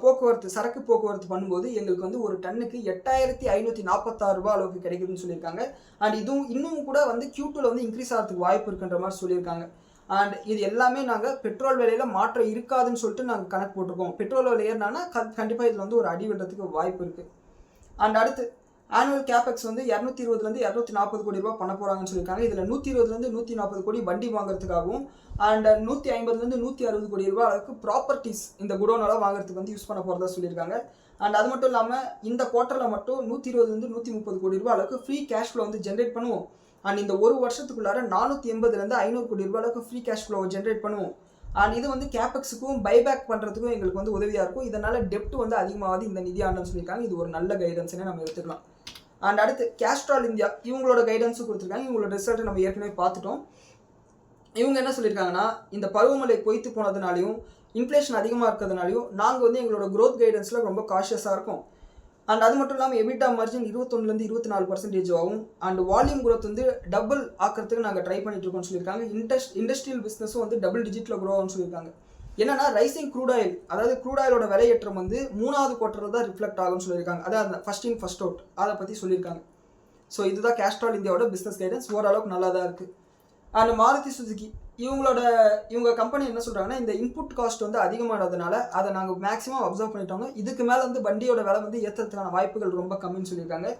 போக்குவரத்து, சரக்கு போக்குவரத்து பண்ணும்போது எங்களுக்கு வந்து ஒரு டன்னுக்கு 8,546 ரூபா அளவுக்கு கிடைக்குதுன்னு சொல்லியிருக்காங்க. அண்ட் இதுவும் இன்னும் கூட வந்து Q2 வந்து இன்க்ரீஸ் ஆகிறதுக்கு வாய்ப்பு இருக்குன்ற மாதிரி சொல்லியிருக்காங்க. அண்ட் இது எல்லாமே நாங்கள் பெட்ரோல் விலையில் மாற்றம் இருக்காதுன்னு சொல்லிட்டு நாங்கள் கணக்கு போட்டிருக்கோம். பெட்ரோல் விலை ஏறினாங்கன்னா கண்டிப்பாக இதில் வந்து ஒரு அடி விடுறதுக்கு வாய்ப்பு இருக்குது. அண்ட் அடுத்து ஆனுவல் கேபெக்ஸ் வந்து 220லேருந்து 240 கோடி ரூபா பண்ண போகிறாங்கன்னு சொல்லியிருக்காங்க. இதில் 120லேருந்து 140 கோடி வண்டி வாங்குறதுக்காகவும் அண்ட் 150லேருந்து 160 கோடி ரூபா அளவுக்கு ப்ராப்பர்ட்டிஸ் இந்த குடோனெல்லாம் வாங்குறதுக்கு வந்து யூஸ் பண்ண போகிறதா சொல்லியிருக்காங்க. அண்ட் அது மட்டும் இல்லாமல் இந்த குவார்ட்டரில் மட்டும் 120லேருந்து 130 கோடி ரூபா அளவுக்கு ஃப்ரீ கேஷ் ஃப்ளோ வந்து ஜென்ரேட் பண்ணுவோம். அண்ட் இந்த ஒரு வருஷத்துக்குள்ளார 480லேருந்து 500 கோடி ரூபா அளவுக்கு ஃப்ரீ கேஷ் ஃப்ளோ ஜென்ரேட் பண்ணுவோம். அண்ட் இது வந்து கேபெக்ஸுக்கும் பைபேக் பண்ணுறதுக்கும் எங்களுக்கு வந்து உதவியாக இருக்கும். இதனால் டெப்ட் வந்து அதிகமாகாது இந்த நிதி ஆண்டுன்னு சொல்லியிருக்காங்க. இது ஒரு நல்ல கைடன்ஸ்னே நம்ம எடுத்துக்கலாம். அண்ட் அடுத்து கேஸ்ட்ரால் இந்தியா, இவங்களோட கைடன்ஸும் கொடுத்துருக்காங்க. இவங்களோட ரிசல்ட்டை நம்ம ஏற்கனவே பார்த்துட்டோம். இவங்க என்ன சொல்லியிருக்காங்கன்னா, இந்த பருவமழை பொய்த்து போனதுனாலையும் இன்ஃப்ளேஷன் அதிகமாக இருக்கிறதுனாலையும் நாங்கள் வந்து எங்களோட க்ரோத் கைடன்ஸில் ரொம்ப காஷியஸாக இருக்கும். அண்ட் அது மட்டும் இல்லாமல் எபிட்டா மார்ஜின் 21லேருந்து 24% ஆகும். அண்ட் வால்யூம் க்ரோத் வந்து டபுள் ஆக்கிறதுக்கு நாங்கள் ட்ரை பண்ணிட்டு இருக்கோம்னு சொல்லியிருக்காங்க. இண்டஸ்ட்ரியல் பிஸ்னஸும் வந்து டபுள் டிஜிட்டில் க்ரோ ஆகும்னு சொல்லியிருக்காங்க. என்னன்னா ரைசிங் க்ரூட் ஆயில், அதாவது க்ரூட் ஆயிலோட விலையேற்றம் வந்து 3வது குவார்ட்டரில் தான் ரிஃப்ளெக்ட் ஆகும்னு சொல்லியிருக்காங்க. அதாவது ஃபர்ஸ்ட் இன் ஃபர்ஸ்ட் அவுட், அதை பற்றி சொல்லியிருக்காங்க. ஸோ இதுதான் கேஸ்ட்ரால் இந்தியாவோட பிஸ்னஸ் கைடன்ஸ். ஓரளவுக்கு நல்லா தான் இருக்குது. அண்ட் மாருதி சுசுகி, இவங்க கம்பெனி என்ன சொல்கிறாங்கன்னா, இந்த இன்புட் காஸ்ட் வந்து அதிகமானதுனால அதை நாங்கள் மேக்ஸிமம் அப்சர்வ் பண்ணிட்டோங்க. இதுக்கு மேலே வந்து வண்டியோட விலை வந்து ஏற்றுறதுக்கான வாய்ப்புகள் ரொம்ப கம்மின்னு சொல்லியிருக்காங்க.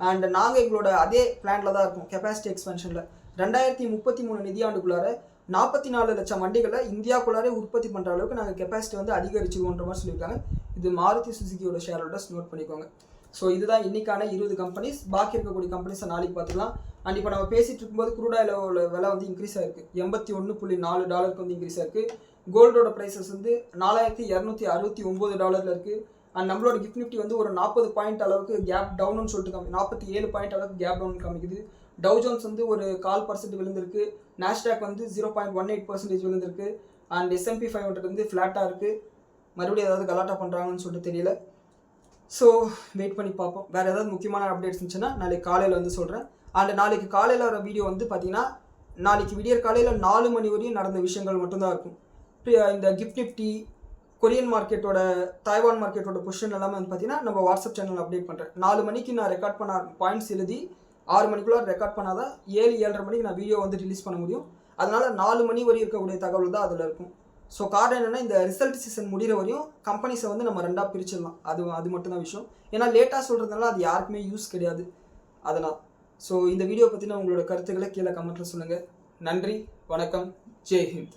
அண்ட் நாங்கள் எங்களோட அதே பிளானில் தான் இருக்கும், கெப்பாசிட்டி எக்ஸ்பென்ஷனில் 2033 நிதியாண்டுக்குள்ளார 44 லட்சம் வண்டிகளை இந்தியாவுக்குள்ளாரே உற்பத்தி பண்ணுற அளவுக்கு நாங்கள் கெப்பாசிட்டி வந்து அதிகரிச்சுவோன்ற மாதிரி சொல்லியிருக்காங்க. இது மாருதி சுசுகியோட ஷேர் ஹோல்டர்ஸ் நோட் பண்ணிக்கோங்க. ஸோ இதுதான் இன்னைக்கான 20 கம்பெனிஸ். பாக்கி இருக்கக்கூடிய கம்பெனிஸை நாளைக்கு பார்த்துக்கலாம். அண்ட் இப்போ நம்ம பேசிகிட்டு இருக்கும்போது க்ரூட் ஆயிலோட விலை வந்து இன்க்ரீஸ் ஆயிருக்கு. $81.4 வந்து இன்க்ரீஸ் ஆயிருக்கு. கோல்டோட ப்ரைஸஸ் வந்து $4269 இருக்குது. அண்ட் நம்மளோட கிஃப்ட் நிஃப்டி வந்து ஒரு 40 பாயிண்ட் அளவுக்கு கேப் டவுன்னு சொல்லிட்டு 47 பாயிண்ட் அளவுக்கு கேப் டவுன் காமிக்குது. டவ் ஜோன்ஸ் வந்து ஒரு 0.25% விழுந்திருக்கு. நாஸ்டாக் வந்து 0.18% விழுந்திருக்கு. அண்ட் S&P 500 வந்து ஃப்ளாட்டாக இருக்குது. மறுபடியும் ஏதாவது கலாட்டா பண்ணுறாங்கன்னு சொல்லிட்டு தெரியல. ஸோ வெயிட் பண்ணி பார்ப்போம். வேறு ஏதாவது முக்கியமான அப்டேட்ஸ் இருந்துச்சுன்னா நாளைக்கு காலையில் வந்து சொல்கிறேன். அண்ட் நாளைக்கு காலையில் வர வீடியோ வந்து பார்த்தீங்கன்னா நாளைக்கு விடியற் காலையில் 4 மணி வரையும் நடந்த விஷயங்கள் மட்டும்தான் இருக்கும். இந்த கிஃப்ட் நிஃப்டி, கொரியன் மார்க்கெட்டோட, தாய்வான் மார்க்கெட்டோட பொசிஷன் எல்லாமே வந்து பார்த்தீங்கன்னா நம்ம வாட்ஸ்அப் சேனல் அப்டேட் பண்ணுறேன். 4 மணிக்கு நான் ரெக்கார்ட் பண்ண பாயிண்ட்ஸ் எழுதி 6 மணிக்குள்ளே ரெக்கார்ட் பண்ணாதான் 7-7:30 மணிக்கு நான் வீடியோ வந்து ரிலீஸ் பண்ண முடியும். அதனால் 4 மணி வரை இருக்கக்கூடிய தகவல் தான் அதில் இருக்கும். ஸோ காரணம் என்னென்னா, இந்த ரிசல்ட் சீசன் முடிகிற வரையும் கம்பெனிஸை வந்து நம்ம 2ஆக பிரிச்சிடலாம். அது மட்டும்தான் விஷயம். ஏன்னா லேட்டாக சொல்கிறதுனால அது யாருக்குமே யூஸ் கிடையாது. அதனால் ஸோ இந்த வீடியோ பற்றின உங்களோட கருத்துக்களை கீழே கமெண்ட்டில் சொல்லுங்கள். நன்றி, வணக்கம், ஜெய் ஹிந்த்.